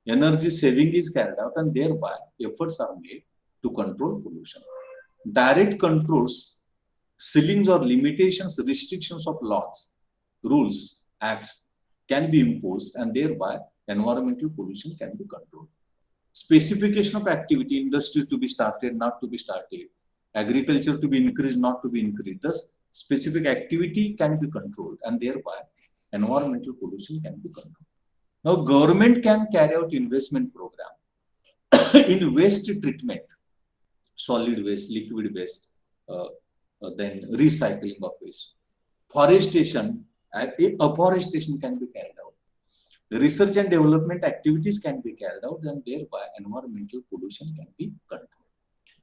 energy saving is carried out, and thereby efforts are made to control pollution. Direct controls, ceilings or limitations, restrictions of laws, rules, acts can be imposed, and thereby environmental pollution can be controlled. Specification of activity, industry to be started, not to be started, agriculture to be increased, not to be increased. Thus, specific activity can be controlled, and thereby environmental pollution can be controlled. Now, government can carry out investment program in waste treatment, solid waste, liquid waste, then recycling of waste. Forestation, afforestation can be carried out. Research and development activities can be carried out, and thereby environmental pollution can be controlled.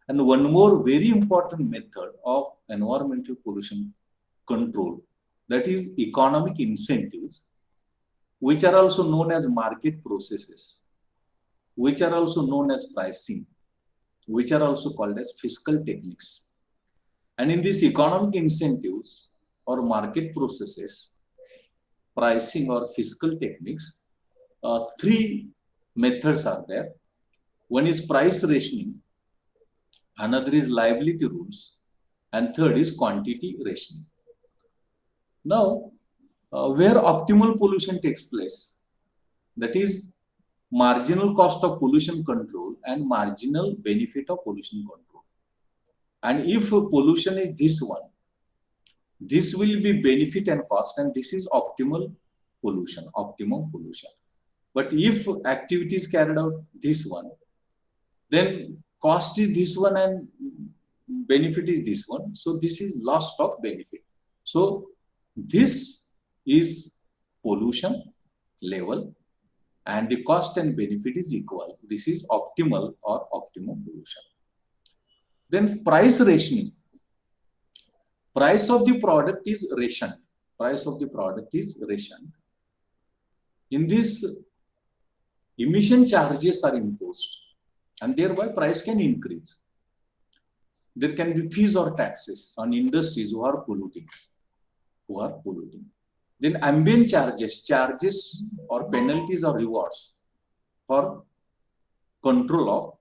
And one more very important method of environmental pollution control, that is economic incentives, which are also known as market processes, which are also known as pricing, which are also called as fiscal techniques. And in these economic incentives or market processes, pricing or fiscal techniques, three methods are there. One is price rationing, another is liability rules, and third is quantity rationing. Now, where optimal pollution takes place, that is marginal cost of pollution control and marginal benefit of pollution control. And if pollution is this one, this will be benefit and cost, and this is optimal pollution, optimum pollution. But if activity is carried out this one, then cost is this one and benefit is this one. So this is loss of benefit. So this is pollution level and the cost and benefit is equal. This is optimal or optimum pollution. Then price rationing. Price of the product is rationed. Price of the product is rationed. In this, emission charges are imposed and thereby price can increase. There can be fees or taxes on industries who are polluting. Then ambient charges or penalties or rewards for control of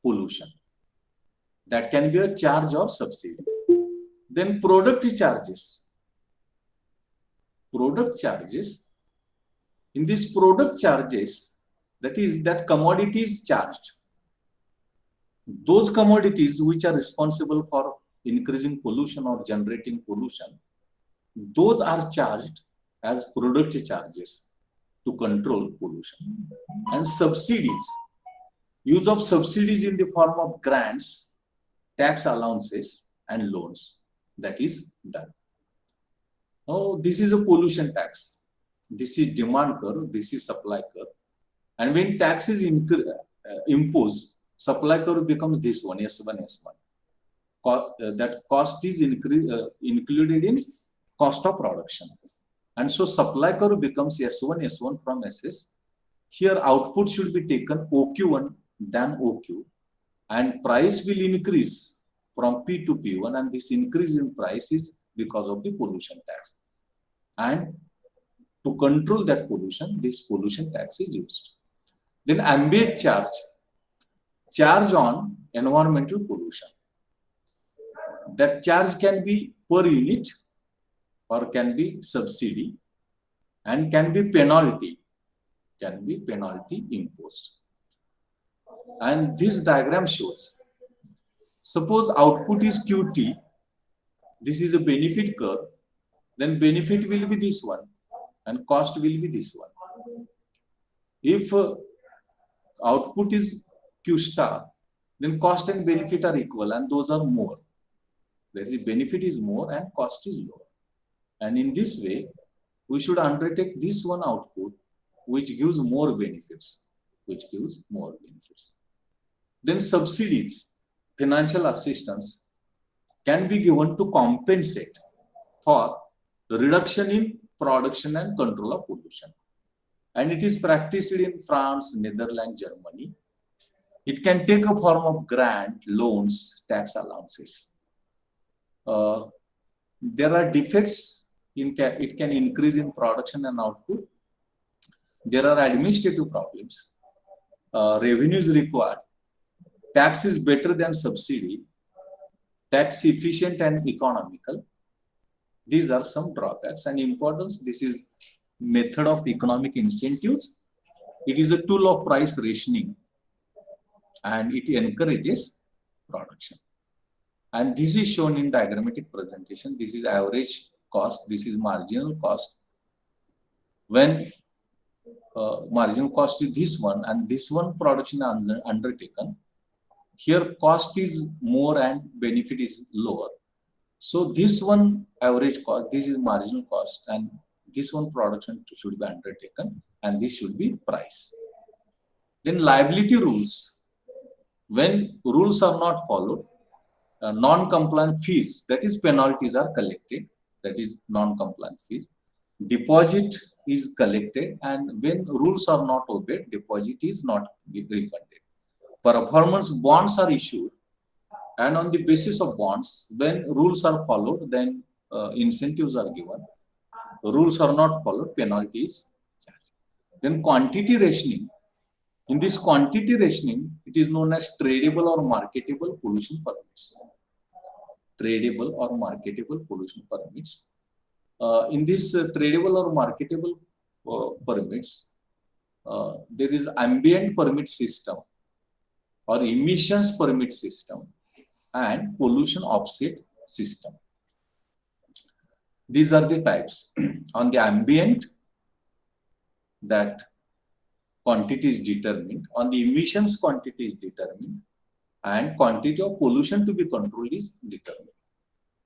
pollution. That can be a charge or subsidy. Then product charges. Product charges. In these product charges, that is that commodities charged. Those commodities which are responsible for increasing pollution or generating pollution, those are charged as product charges to control pollution. And subsidies, use of subsidies in the form of grants, tax allowances and loans, that is done. Now this is a pollution tax. This is demand curve, this is supply curve. And when tax is imposed, supply curve becomes this one, S1, S1. That cost is included in cost of production. And so supply curve becomes S1, S1 from SS. Here output should be taken OQ1 than OQ. And price will increase from P to P1. And this increase in price is because of the pollution tax. And to control that pollution, this pollution tax is used. Then ambient charge on environmental pollution. That charge can be per unit or can be subsidy and can be penalty imposed. And this diagram shows, suppose output is QT, this is a benefit curve, then benefit will be this one and cost will be this one. If output is Q star, then cost and benefit are equal and those are more. That is, benefit is more and cost is lower. And in this way, we should undertake this one output which gives more benefits, Then subsidies, financial assistance can be given to compensate for the reduction in production and control of pollution. And it is practiced in France, Netherlands, Germany. It can take a form of grant, loans, tax allowances. There are defects it can increase in production and output. There are administrative problems. Revenue is required. Tax is better than subsidy. Tax efficient and economical. These are some drawbacks and importance. This is method of economic incentives. It is a tool of price rationing and it encourages production. And this is shown in diagrammatic presentation. This is average cost. This is marginal cost. When marginal cost is this one and this one production undertaken, here cost is more and benefit is lower. So this one average cost, this is marginal cost and this one production should be undertaken and this should be price. Then liability rules. When rules are not followed, non-compliant fees, that is penalties are collected, that is non-compliant fees. Deposit is collected and when rules are not obeyed, deposit is not refunded. Performance bonds are issued And on the basis of bonds, when rules are followed, then incentives are given. Rules are not followed, penalty is charged. Then quantity rationing. In this quantity rationing, it is known as tradable or marketable pollution permits. Tradable or marketable pollution permits. In this tradable or marketable permits, there is ambient permit system or emissions permit system and pollution offset system. These are the types. On the ambient, that quantity is determined. On the emissions, quantity is determined, and quantity of pollution to be controlled is determined.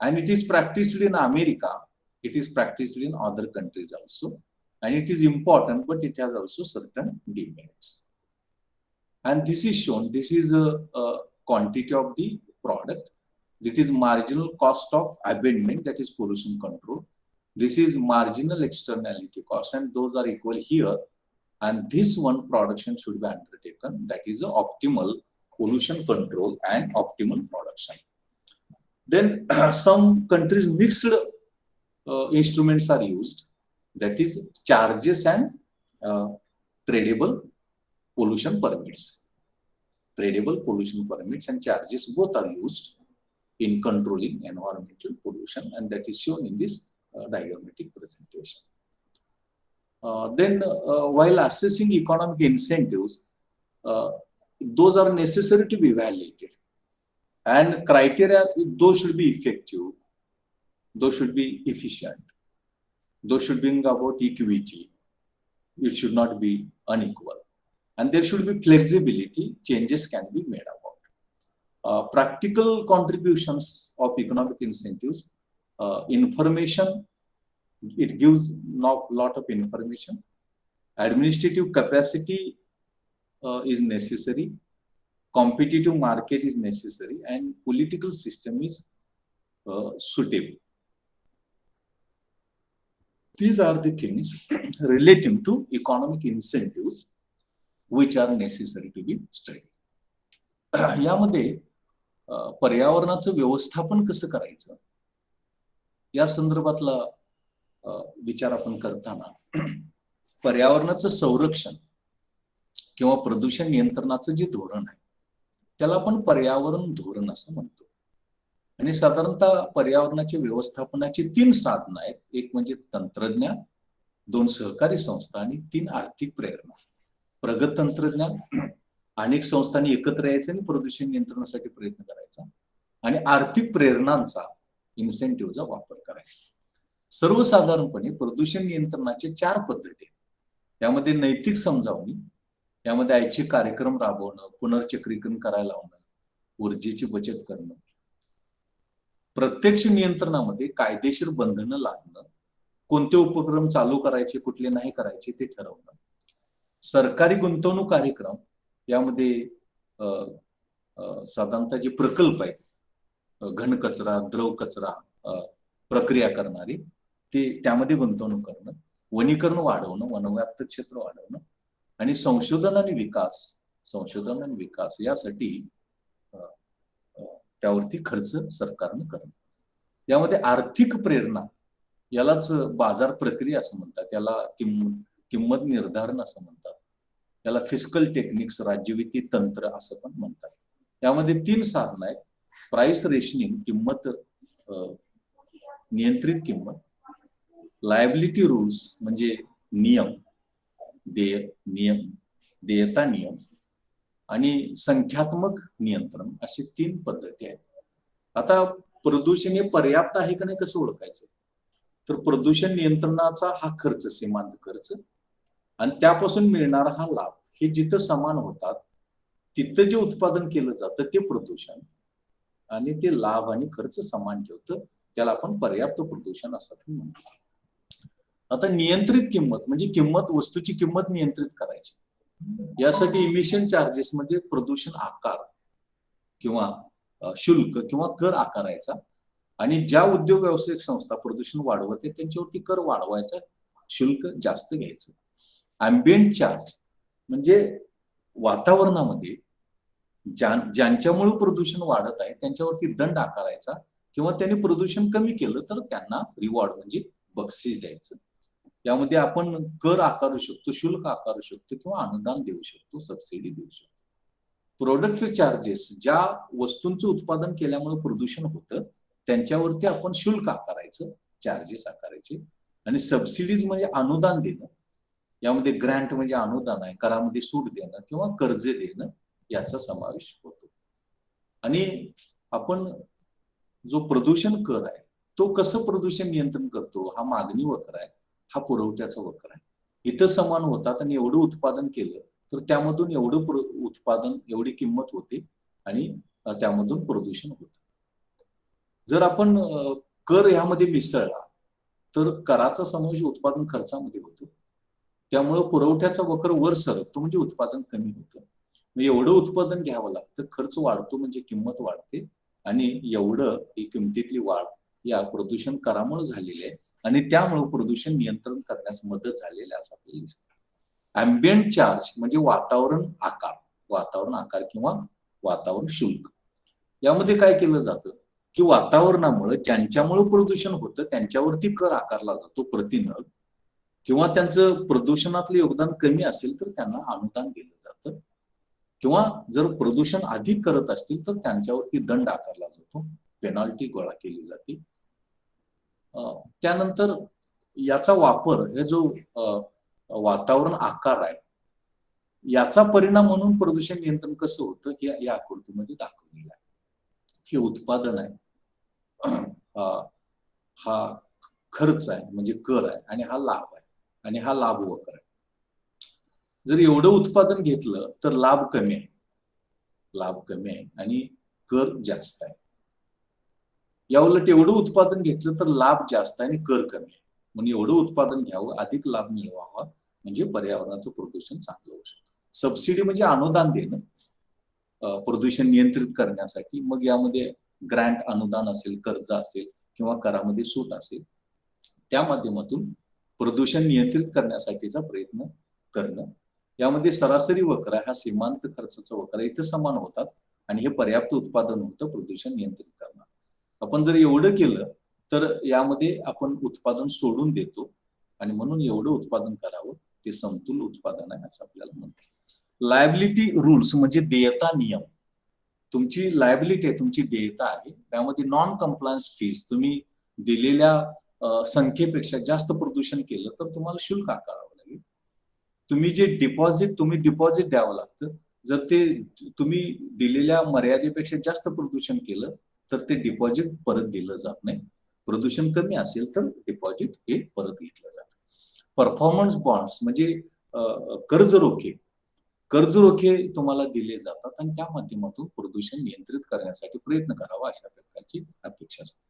And it is practiced in America. It is practiced in other countries also. And it is important, but it has also certain demerits. And this is shown. This is a quantity of the product. That is marginal cost of abatement, that is pollution control. This is marginal externality cost, and those are equal here. And this one production should be undertaken. That is optimal pollution control and optimal production. Then some countries mixed instruments are used. That is charges and tradable pollution permits. Tradable pollution permits and charges both are used in controlling environmental pollution, and that is shown in this diagrammatic presentation. Then while assessing economic incentives, those are necessary to be evaluated. And criteria, those should be effective, those should be efficient, those should bring about equity. It should not be unequal. And there should be flexibility, changes can be made about. Practical contributions of economic incentives, information, it gives a lot of information. Administrative capacity is necessary. Competitive market is necessary, and political system is suitable. These are the things relating to economic incentives which are necessary to be studied. यामध्ये पर्यावरणाचं व्यवस्थापन कसं करायचं या संदर्भातला विचार आपण करताना पर्यावरणाचं संरक्षण किंवा प्रदूषण नियंत्रणाचं जे धोरण आहे त्याला आपण पर्यावरण धोरण असं म्हणतो. आणि साधारणतः पर्यावरणाच्या व्यवस्थापनाची 3 साधनं आहेत. एक म्हणजे तंत्रज्ञान, 2 सहकारी संस्था आणि 3 आर्थिक प्रेरणा. प्रगत तंत्रज्ञान, अनेक संस्थांनी एकत्र यायचं आणि प्रदूषण नियंत्रणासाठी प्रयत्न करायचा, आणि आर्थिक प्रेरणांचा, इन्सेंटिव्हचा वापर करायचा. सर्वसाधारणपणे प्रदूषण नियंत्रणाचे 4 पद्धती. यामध्ये नैतिक समजावणी, यामध्ये ऐच्छिक कार्यक्रम राबवणं, पुनर्चक्रीकरण करायला लावणं, ऊर्जेची बचत करणं. प्रत्यक्ष नियंत्रणामध्ये कायदेशीर बंधनं लादणं, कोणते उपक्रम चालू करायचे कुठले नाही करायचे ते ठरवणं. सरकारी गुंतवणूक कार्यक्रम, यामध्ये साधारणतः जे प्रकल्प आहेत घनकचरा, द्रव कचरा प्रक्रिया करणारे ते त्यामध्ये गुंतवणूक करणं, वनीकरण वाढवणं, वनव्याप्त क्षेत्र वाढवणं, आणि संशोधन आणि विकास यासाठी त्यावरती खर्च सरकारनं करणं. यामध्ये आर्थिक प्रेरणा, यालाच बाजार प्रक्रिया असं म्हणतात, याला किंमत निर्धारण असं म्हणतात, याला फिस्कल टेक्निक्स, राज्यवित्तीय तंत्र असं पण म्हणतात. यामध्ये 3 साधनं आहेत. प्राइस रेशनिंग, किंमत नियंत्रित किंमत, लायबिलिटी रूल्स म्हणजे देयता नियम, आणि संख्यात्मक नियंत्रण, असे 3 पद्धती आहेत. आता प्रदूषण हे पर्याप्त आहे का नाही कसं ओळखायचं, तर प्रदूषण नियंत्रणाचा हा खर्च, सीमांत खर्च, आणि त्यापासून मिळणारा हा लाभ, हे जिथं समान होतात तिथं जे उत्पादन केलं जातं ते प्रदूषण, आणि ते लाभ आणि खर्च समान ठेवतं, त्याला आपण पर्याप्त प्रदूषण असं म्हणतो. आता नियंत्रित किंमत म्हणजे वस्तूची किंमत नियंत्रित करायची. यासाठी इमिशन चार्जेस म्हणजे प्रदूषण आकार किंवा शुल्क किंवा कर आकारायचा, आणि ज्या उद्योग व्यावसायिक संस्था प्रदूषण वाढवते त्यांच्यावरती कर वाढवायचा, शुल्क जास्त घ्यायचं. अँबिएंट चार्ज म्हणजे वातावरणामध्ये ज्यांच्यामुळे प्रदूषण वाढत आहे त्यांच्यावरती दंड आकारायचा किंवा त्यांनी प्रदूषण कमी केलं तर त्यांना रिवॉर्ड म्हणजे बक्षीस द्यायचं. यामध्ये आपण कर आकारू शकतो, शुल्क आकारू शकतो किंवा अनुदान देऊ शकतो, सबसिडी देऊ शकतो. प्रोडक्ट चार्जेस, ज्या वस्तूंचं उत्पादन केल्यामुळे प्रदूषण होतं त्यांच्यावरती आपण शुल्क आकारायचं, चार्जेस आकारायचे. आणि सबसिडीज म्हणजे अनुदान देणं. यामध्ये ग्रँट म्हणजे अनुदान आहे, करामध्ये सूट देणं किंवा कर्ज देणं याचा समावेश होतो. आणि आपण जो प्रदूषण कर आहे तो कसं प्रदूषण नियंत्रण करतो, हा मागणी वक्र आहे, हा पुरवठ्याचा वक्र आहे. इथं समान होतात आणि एवढं उत्पादन केलं तर त्यामधून एवढं उत्पादन, एवढी किंमत होते आणि त्यामधून प्रदूषण होतं. जर आपण कर ह्यामध्ये मिसळला तर कराचा समावेश उत्पादन खर्चामध्ये होतो. त्यामुळे पुरवठ्याचा वक्र वर सरकतो म्हणजे उत्पादन कमी होतं. एवढं उत्पादन घ्यावं लागतं, खर्च वाढतो म्हणजे किंमत वाढते आणि एवढं ही किमतीतली वाढ या प्रदूषण करामुळे झालेली आहे आणि त्यामुळे प्रदूषण नियंत्रण करण्यास मदत झालेली आहे असं आपल्याला दिसतं. अँबियंट चार्ज म्हणजे वातावरण आकार किंवा वातावरण शुल्क. यामध्ये काय केलं जातं की वातावरणामुळे ज्यांच्यामुळे प्रदूषण होतं त्यांच्यावरती कर आकारला जातो प्रतिनग, किंवा त्यांचं प्रदूषणातलं योगदान कमी असेल तर त्यांना अनुदान दिलं जातं, किंवा जर प्रदूषण अधिक करत असतील तर त्यांच्यावरती दंड आकारला जातो, पेनॉल्टी गोळा केली जाते. त्यानंतर याचा वापर, हे जो वातावरण आकार आहे याचा परिणाम म्हणून प्रदूषण नियंत्रण कसं होतं हे या आकृतीमध्ये दाखवलेलं आहे. हे उत्पादन आहे, हा खर्च आहे म्हणजे कर आहे आणि हा लाभ आहे आणि हा लाभ वक्र आहे. जर एवढं उत्पादन घेतलं तर लाभ कमी आहे आणि कर जास्त आहे. या उलट एवढं उत्पादन घेतलं तर लाभ जास्त आहे आणि कर कमी आहे. म्हणून एवढं उत्पादन घ्यावं, अधिक लाभ मिळवावा म्हणजे पर्यावरणाचं प्रदूषण चांगलं होऊ शकतं. सबसिडी म्हणजे अनुदान देणं प्रदूषण नियंत्रित करण्यासाठी. मग यामध्ये ग्रँट अनुदान असेल, कर्ज असेल किंवा करामध्ये सूट असेल, त्या माध्यमातून प्रदूषण नियंत्रित करण्यासाठीचा प्रयत्न करणं. यामध्ये सरासरी वक्र हा सीमांत खर्चाचा वक्र, इथं समान होतात आणि हे पर्याप्त उत्पादन होतं प्रदूषण नियंत्रित करणं. आपण जर एवढं केलं तर यामध्ये आपण उत्पादन सोडून देतो आणि म्हणून एवढं उत्पादन करावं ते समतोल उत्पादन आहे असं आपल्याला म्हणतात. लायबिलिटी रूल्स म्हणजे देयता नियम. तुमची लायबिलिटी आहे, तुमची देयता आहे, त्यामध्ये नॉन कम्प्लायन्स फीज, तुम्ही दिलेल्या संख्येपेक्षा जास्त प्रदूषण केलं तर तुम्हाला शुल्क आकारावं लागेल. तुम्ही जे डिपॉझिट द्यावं लागतं. जर ते तुम्ही दिलेल्या मर्यादेपेक्षा जास्त प्रदूषण केलं तर ते डिपॉझिट परत दिलं जात नाही. प्रदूषण कमी असेल तर डिपॉझिट हे परत घेतलं जातं. परफॉर्मन्स बॉन्ड्स म्हणजे कर्ज रोखे तुम्हाला दिले जातात आणि त्या माध्यमातून प्रदूषण नियंत्रित करण्यासाठी प्रयत्न करावा अशा प्रकारची अपेक्षा असते.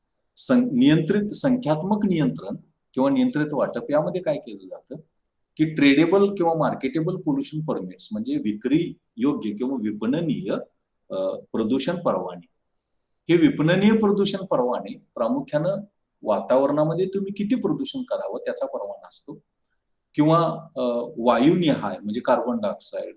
संख्यात्मक नियंत्रण किंवा नियंत्रित वाटप यामध्ये काय केलं जातं की ट्रेडेबल किंवा मार्केटेबल पोल्युशन परमिट्स म्हणजे विक्री योग्य किंवा विपणनीय प्रदूषण परवाने. हे विपणनीय प्रदूषण परवाने प्रामुख्यानं वातावरणामध्ये तुम्ही किती प्रदूषण करावं त्याचा परवाना असतो, किंवा वायुनिहाय म्हणजे कार्बन डायऑक्साईड,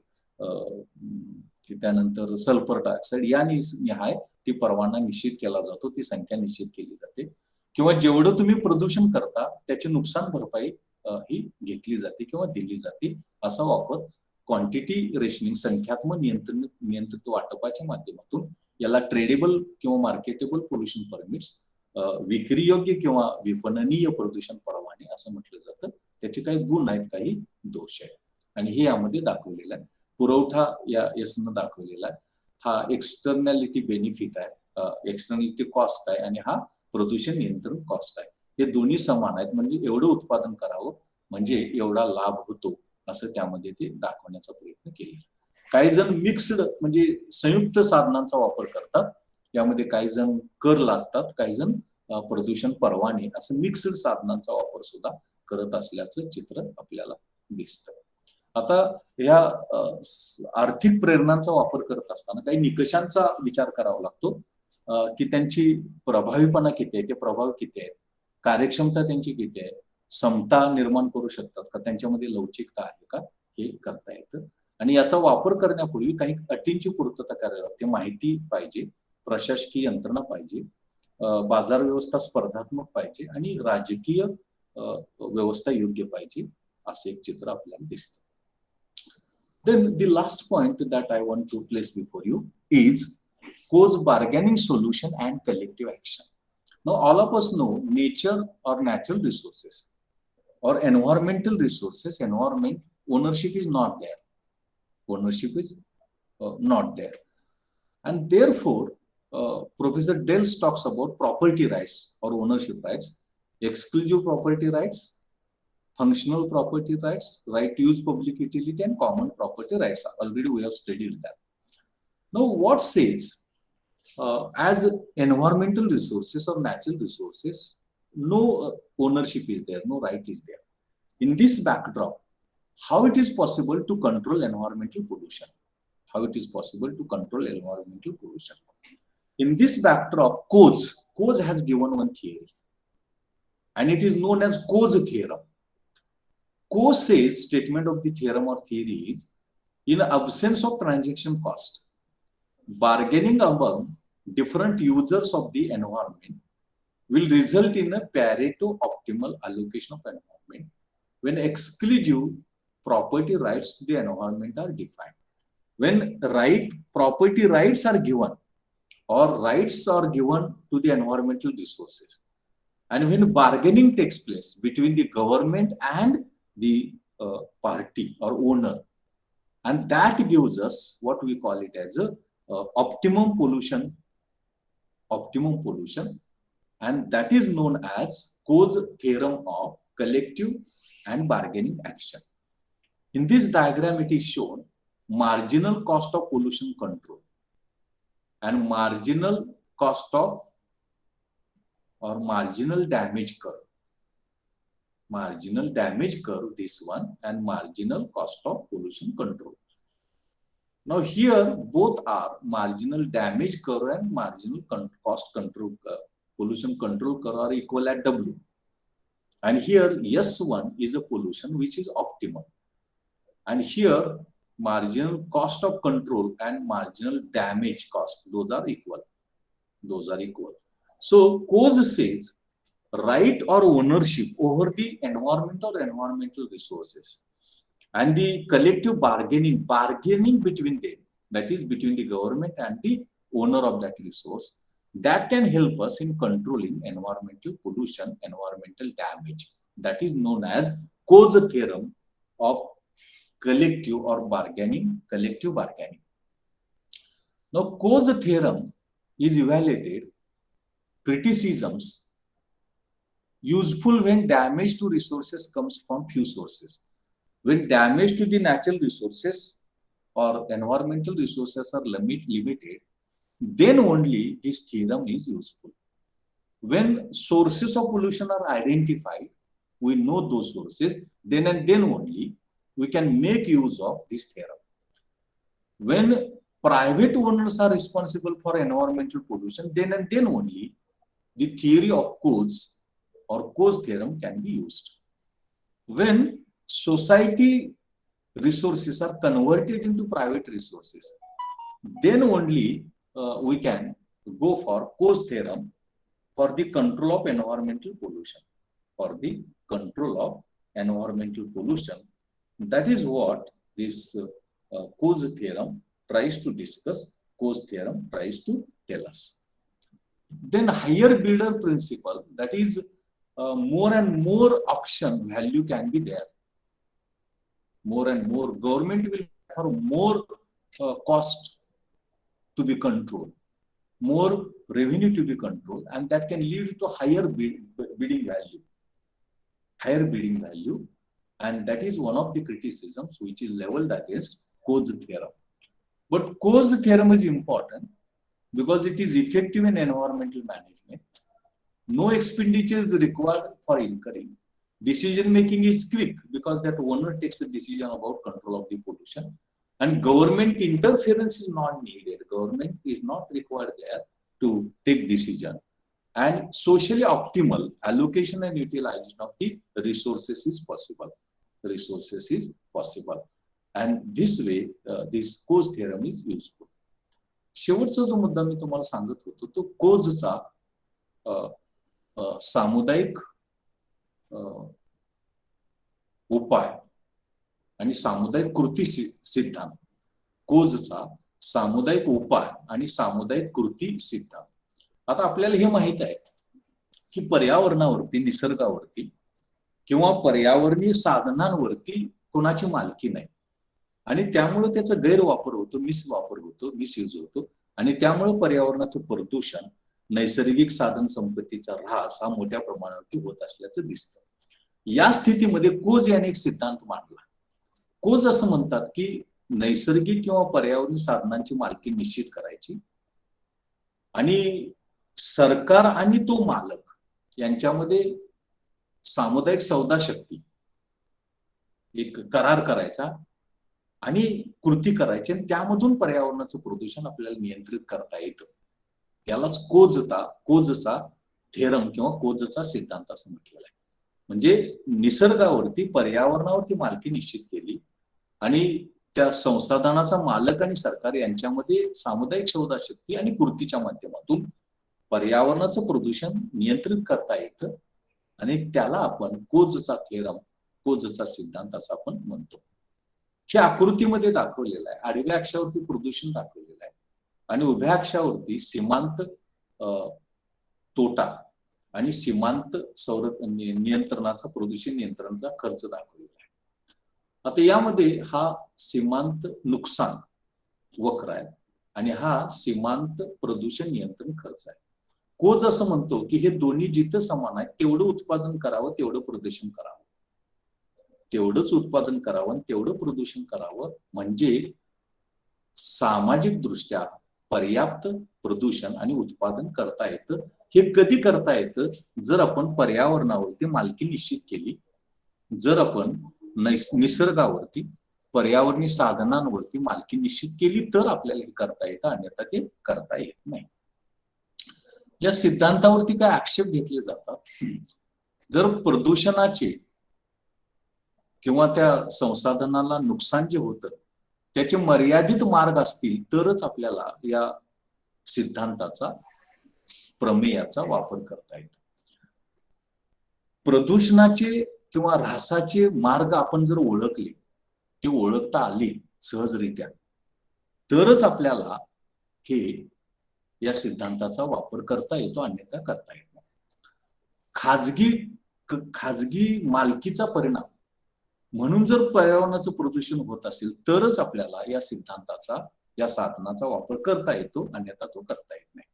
त्यानंतर सल्फर डायऑक्साईड या निहाय ती परवाना निश्चित केला जातो, ती संख्या निश्चित केली जाते. किंवा जेवढं तुम्ही प्रदूषण करता त्याची नुकसान भरपाई ही घेतली जाते किंवा दिली जाते. असा वापर क्वांटिटी रेशनिंग, संख्यात्मक नियंत्रित वाटपाच्या माध्यमातून याला ट्रेडेबल किंवा मार्केटेबल पोल्युशन परमिट्स, विक्रीयोग्य किंवा विपणनीय प्रदूषण परवाने असं म्हटलं जातं. त्याचे काही गुण आहेत, काही दोष आहेत आणि हे यामध्ये दाखवलेलं आहे. पुरवठा या यसनं दाखवलेला आहे. हा एक्सटर्नॅलिटी बेनिफिट आहे, एक्सटर्नॅलिटी कॉस्ट आहे आणि हा प्रदूषण नियंत्रण कॉस्ट आहे. हे दोन्ही समान आहेत म्हणजे एवढं उत्पादन करावं म्हणजे एवढा लाभ होतो असं त्यामध्ये ते दाखवण्याचा प्रयत्न केलेला. काही जण मिक्स्ड म्हणजे संयुक्त साधनांचा वापर करतात. यामध्ये काही जण कर लादतात, काही जण प्रदूषण परवाने, असं मिक्स्ड साधनांचा वापर सुद्धा करत असल्याचं चित्र आपल्याला दिसतं. आता या आर्थिक प्रेरणांचा वापर करत असताना काही निकषांचा विचार करावा लागतो की त्यांची प्रभावीपणा किती आहे, ते प्रभाव किती आहे, कार्यक्षमता त्यांची किती आहे, समता निर्माण करू शकतात का, त्यांच्यामध्ये लवचिकता आहे का, हे करता येतं. आणि याचा वापर करण्यापूर्वी काही अटींची पूर्तता करावी लागते. माहिती पाहिजे, प्रशासकीय यंत्रणा पाहिजे, बाजार व्यवस्था स्पर्धात्मक पाहिजे आणि राजकीय व्यवस्था योग्य पाहिजे, असे एक चित्र आपल्याला दिसतं. Then the last point that I want to place before you is cause bargaining solution and collective action. Now all of us know nature or natural resources or environmental resources, environment ownership is not there. Ownership is not there. And therefore, Professor Dells talks about property rights or ownership rights, exclusive property rights, functional property rights, right to use public utility, and common property rights. Already we have studied that. Now, what says as environmental resources or natural resources, no ownership is there, no right is there. In this backdrop, how it is possible to control environmental pollution? How it is possible to control environmental pollution? In this backdrop, Coase has given one theory, and it is known as Coase theorem. Coase says, statement of the theorem or theory is, in absence of transaction cost, bargaining among different users of the environment will result in a Pareto optimal allocation of environment when exclusive property rights to the environment are defined. When property rights are given or rights are given to the environmental resources, and when bargaining takes place between the government and the party or owner, and that gives us what we call it as a optimum pollution, and that is known as Coase theorem of collective and bargaining action. In this diagram, it is shown marginal cost of pollution control and marginal cost of or marginal damage curve. Marginal damage curve, this one, and marginal cost of pollution control. Now here both are marginal damage curve and marginal cost control curve, pollution control curve are equal at W. And here S1 is a pollution which is optimal. And here marginal cost of control and marginal damage cost, those are equal. Those are equal. So Coase says right or ownership over the environment or environmental resources and the collective bargaining between them, that is between the government and the owner of that resource, that can help us in controlling environmental pollution, environmental damage. That is known as Coase theorem of collective bargaining. Now Coase theorem is evaluated criticisms useful when damage to resources comes from few sources. When damage to the natural resources or environmental resources are limited, then only this theorem is useful. When sources of pollution are identified, we know those sources, then and then only we can make use of this theorem. When private owners are responsible for environmental pollution, then and then only the theory of Coase or Coase theorem can be used. When society resources are converted into private resources, then only we can go for Coase theorem for the control of environmental pollution. For the control of environmental pollution, that is what this Coase theorem tries to discuss. Coase theorem tries to tell us. Then higher bidder principle, that is more and more auction value can be there. More and more government will have more cost to be controlled, more revenue to be controlled, and that can lead to higher bidding value. Higher bidding value, and that is one of the criticisms which is leveled against Coase theorem. But Coase theorem is important because it is effective in environmental management. No expenditure is required for incurring. Decision making is quick because that owner takes a decision about control of the pollution, and government interference is not needed. Government is not required there to take decision, and socially optimal allocation and utilization of the resources is possible. And this way this Coase theorem is useful. शेवटचा जो मुद्दा मी तुम्हाला सांगत होतो तो कोजचा सामुदायिक उपाय आणि सामुदायिक कृती सिद्धांत. कोजचा सामुदायिक उपाय आणि सामुदायिक कृती सिद्धांत. आता आपल्याला हे माहित आहे की पर्यावरणावरती, निसर्गावरती किंवा पर्यावरणीय साधनांवरती कोणाची मालकी नाही आणि त्यामुळे त्याचा गैरवापर होतो, मिसवापर होतो, मिसयूज होतो आणि त्यामुळे पर्यावरणाचं प्रदूषण, नैसर्गिक साधन संपत्तीचा ऱ्हास हा मोठ्या प्रमाणावरती होत असल्याचं दिसतं. या स्थितीमध्ये कोज याने एक सिद्धांत मांडला. कोज असं म्हणतात की नैसर्गिक किंवा पर्यावरणीय साधनांची मालकी निश्चित करायची आणि सरकार आणि तो मालक यांच्यामध्ये सामुदायिक सौदा शक्ती एक करार करायचा आणि कृती करायची आणि त्यामधून पर्यावरणाचं प्रदूषण आपल्याला नियंत्रित करता येतं. त्यालाच कोजचा थेरम किंवा कोजचा सिद्धांत असं म्हटलेला आहे. म्हणजे निसर्गावरती, पर्यावरणावरती मालकी निश्चित केली आणि त्या संसाधनाचा मालक आणि सरकार यांच्यामध्ये सामुदायिक सौदा शक्ती आणि कृतीच्या माध्यमातून पर्यावरणाचं प्रदूषण नियंत्रित करता येतं आणि त्याला आपण कोजचा थेरम, कोजचा सिद्धांत असं आपण म्हणतो. हे आकृतीमध्ये दाखवलेलं आहे. आडव्या अक्षावरती प्रदूषण दाखवलेलं आहे आणि उभ्या अक्षावरती सीमांत तोटा आणि सीमांत नियंत्रणाचा, प्रदूषण नियंत्रणाचा खर्च दाखवलेला आहे. आता यामध्ये हा सीमांत नुकसान वक्र आहे आणि हा सीमांत प्रदूषण नियंत्रण खर्च आहे. कोज असं म्हणतो की हे दोन्ही जिथं समान आहेत तेवढं उत्पादन करावं, तेवढं प्रदूषण करावं, तेवढंच उत्पादन करावं आणि तेवढं प्रदूषण करावं म्हणजे सामाजिक दृष्ट्या पर्याप्त प्रदूषण आणि उत्पादन करता येतं. हे कधी करता येतं? जर आपण पर्यावरणावरती मालकी निश्चित केली, जर आपण निसर्गावरती, पर्यावरणीय साधनांवरती मालकी निश्चित केली तर आपल्याला हे करता येतं, अन्यथा ते करता येत नाही. या सिद्धांतावरती काय आक्षेप घेतले जातात? जर प्रदूषणाचे किंवा त्या संसाधनाला नुकसान जे होतं त्याचे मर्यादित मार्ग असतील तरच आपल्याला या सिद्धांताचा, प्रमेयाचा वापर करता येतो. प्रदूषणाचे किंवा ऱ्हासाचे मार्ग आपण जर ओळखले, ते ओळखता आले सहजरित्या, तरच आपल्याला हे या सिद्धांताचा वापर करता येतो, अन्यथा करता येत नाही. खाजगी मालकीचा परिणाम म्हणून जर पर्यावरणाचं प्रदूषण होत असेल तरच आपल्याला या सिद्धांताचा, या साधनाचा वापर करता येतो, अन्यथा तो करता येत नाही.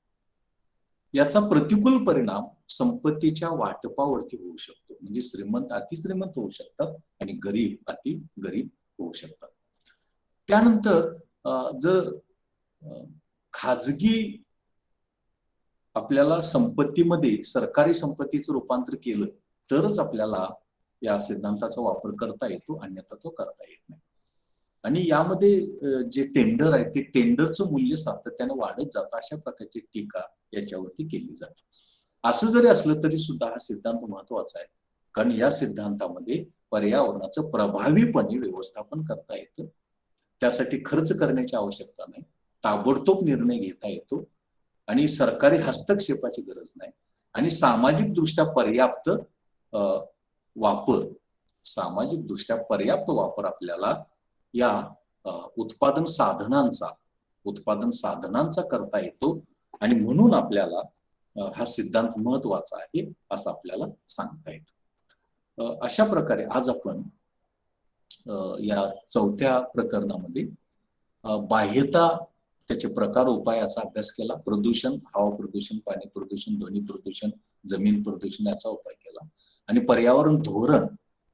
याचा प्रतिकूल परिणाम संपत्तीच्या वाटपावरती होऊ शकतो. म्हणजे श्रीमंत अतिश्रीमंत होऊ शकतात आणि गरीब अति गरीब होऊ शकतात. त्यानंतर जर खाजगी आपल्याला संपत्तीमध्ये सरकारी संपत्तीचं रूपांतर केलं तरच आपल्याला या सिद्धांताचा वापर करता येतो, अन्यथा तो करता येत नाही. आणि यामध्ये जे टेंडर आहे ते टेंडरचं मूल्य सातत्याने वाढत जातं, अशा प्रकारची टीका याच्यावरती केली जाते. असं जरी असलं तरी सुद्धा हा सिद्धांत महत्वाचा आहे, कारण या सिद्धांतामध्ये पर्यावरणाचं प्रभावीपणे व्यवस्थापन करता येतं. त्यासाठी खर्च करण्याची आवश्यकता नाही, ताबडतोब निर्णय घेता येतो आणि सरकारी हस्तक्षेपाची गरज नाही आणि सामाजिक दृष्ट्या पर्याप्त वापर आपल्याला या उत्पादन साधनांचा करता येतो आणि म्हणून आपल्याला हा सिद्धांत महत्वाचा आहे असं आपल्याला सांगता येतं. अशा प्रकारे आज आपण या चौथ्या प्रकरणामध्ये बाह्यता, त्याचे प्रकार, उपाय याचा अभ्यास केला. प्रदूषण, हवा प्रदूषण, पाणी प्रदूषण, ध्वनी प्रदूषण, जमीन प्रदूषण याचा उपाय केला आणि पर्यावरण धोरण,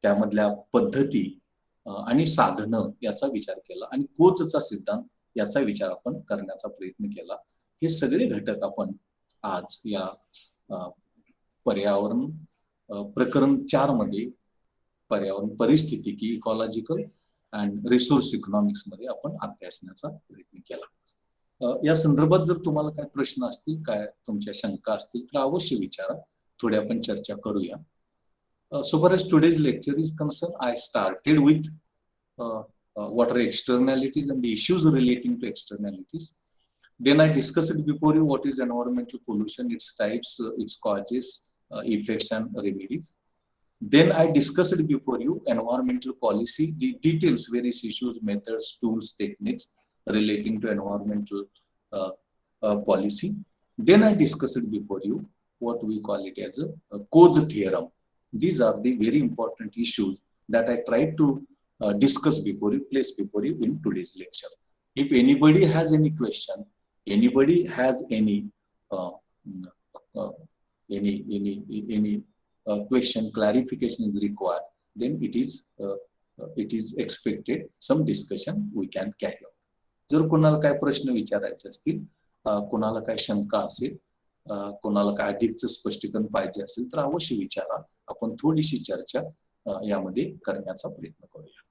त्यामधल्या पद्धती आणि साधनं याचा विचार केला आणि कोजचा सिद्धांत याचा विचार आपण करण्याचा प्रयत्न केला. हे सगळे घटक आपण आज या पर्यावरण प्रकरण 4 मध्ये पर्यावरण परिस्थितिकी, इकॉलॉजिकल अँड रिसोर्स इकॉनॉमिक्स मध्ये आपण अभ्यासण्याचा प्रयत्न केला. या संदर्भात जर तुम्हाला काय प्रश्न असतील, काय तुमच्या शंका असतील तर अवश्य विचारा. थोडी आपण चर्चा करूया. So far as today's lecture is concerned, I started with what are externalities and the issues relating to externalities. Then I discussed before you what is environmental pollution, its types, its causes, effects and remedies. Then I discussed before you environmental policy, the details, various issues, methods, tools, techniques relating to environmental policy. Then I discussed before you what we call it as a Coase theorem. These are the very important issues that I tried to discuss before you, place before you in today's lecture. If anybody has any question, anybody has any question, clarification is required, then it is expected some discussion we can carry on. जर कोणाला काय प्रश्न विचारायचे असतील, कोणाला काय शंका असेल, कोणाला काय अधिकचं स्पष्टीकरण पाहिजे असेल तर अवश्य विचारा. आपण थोडीशी चर्चा यामध्ये करण्याचा प्रयत्न करूया.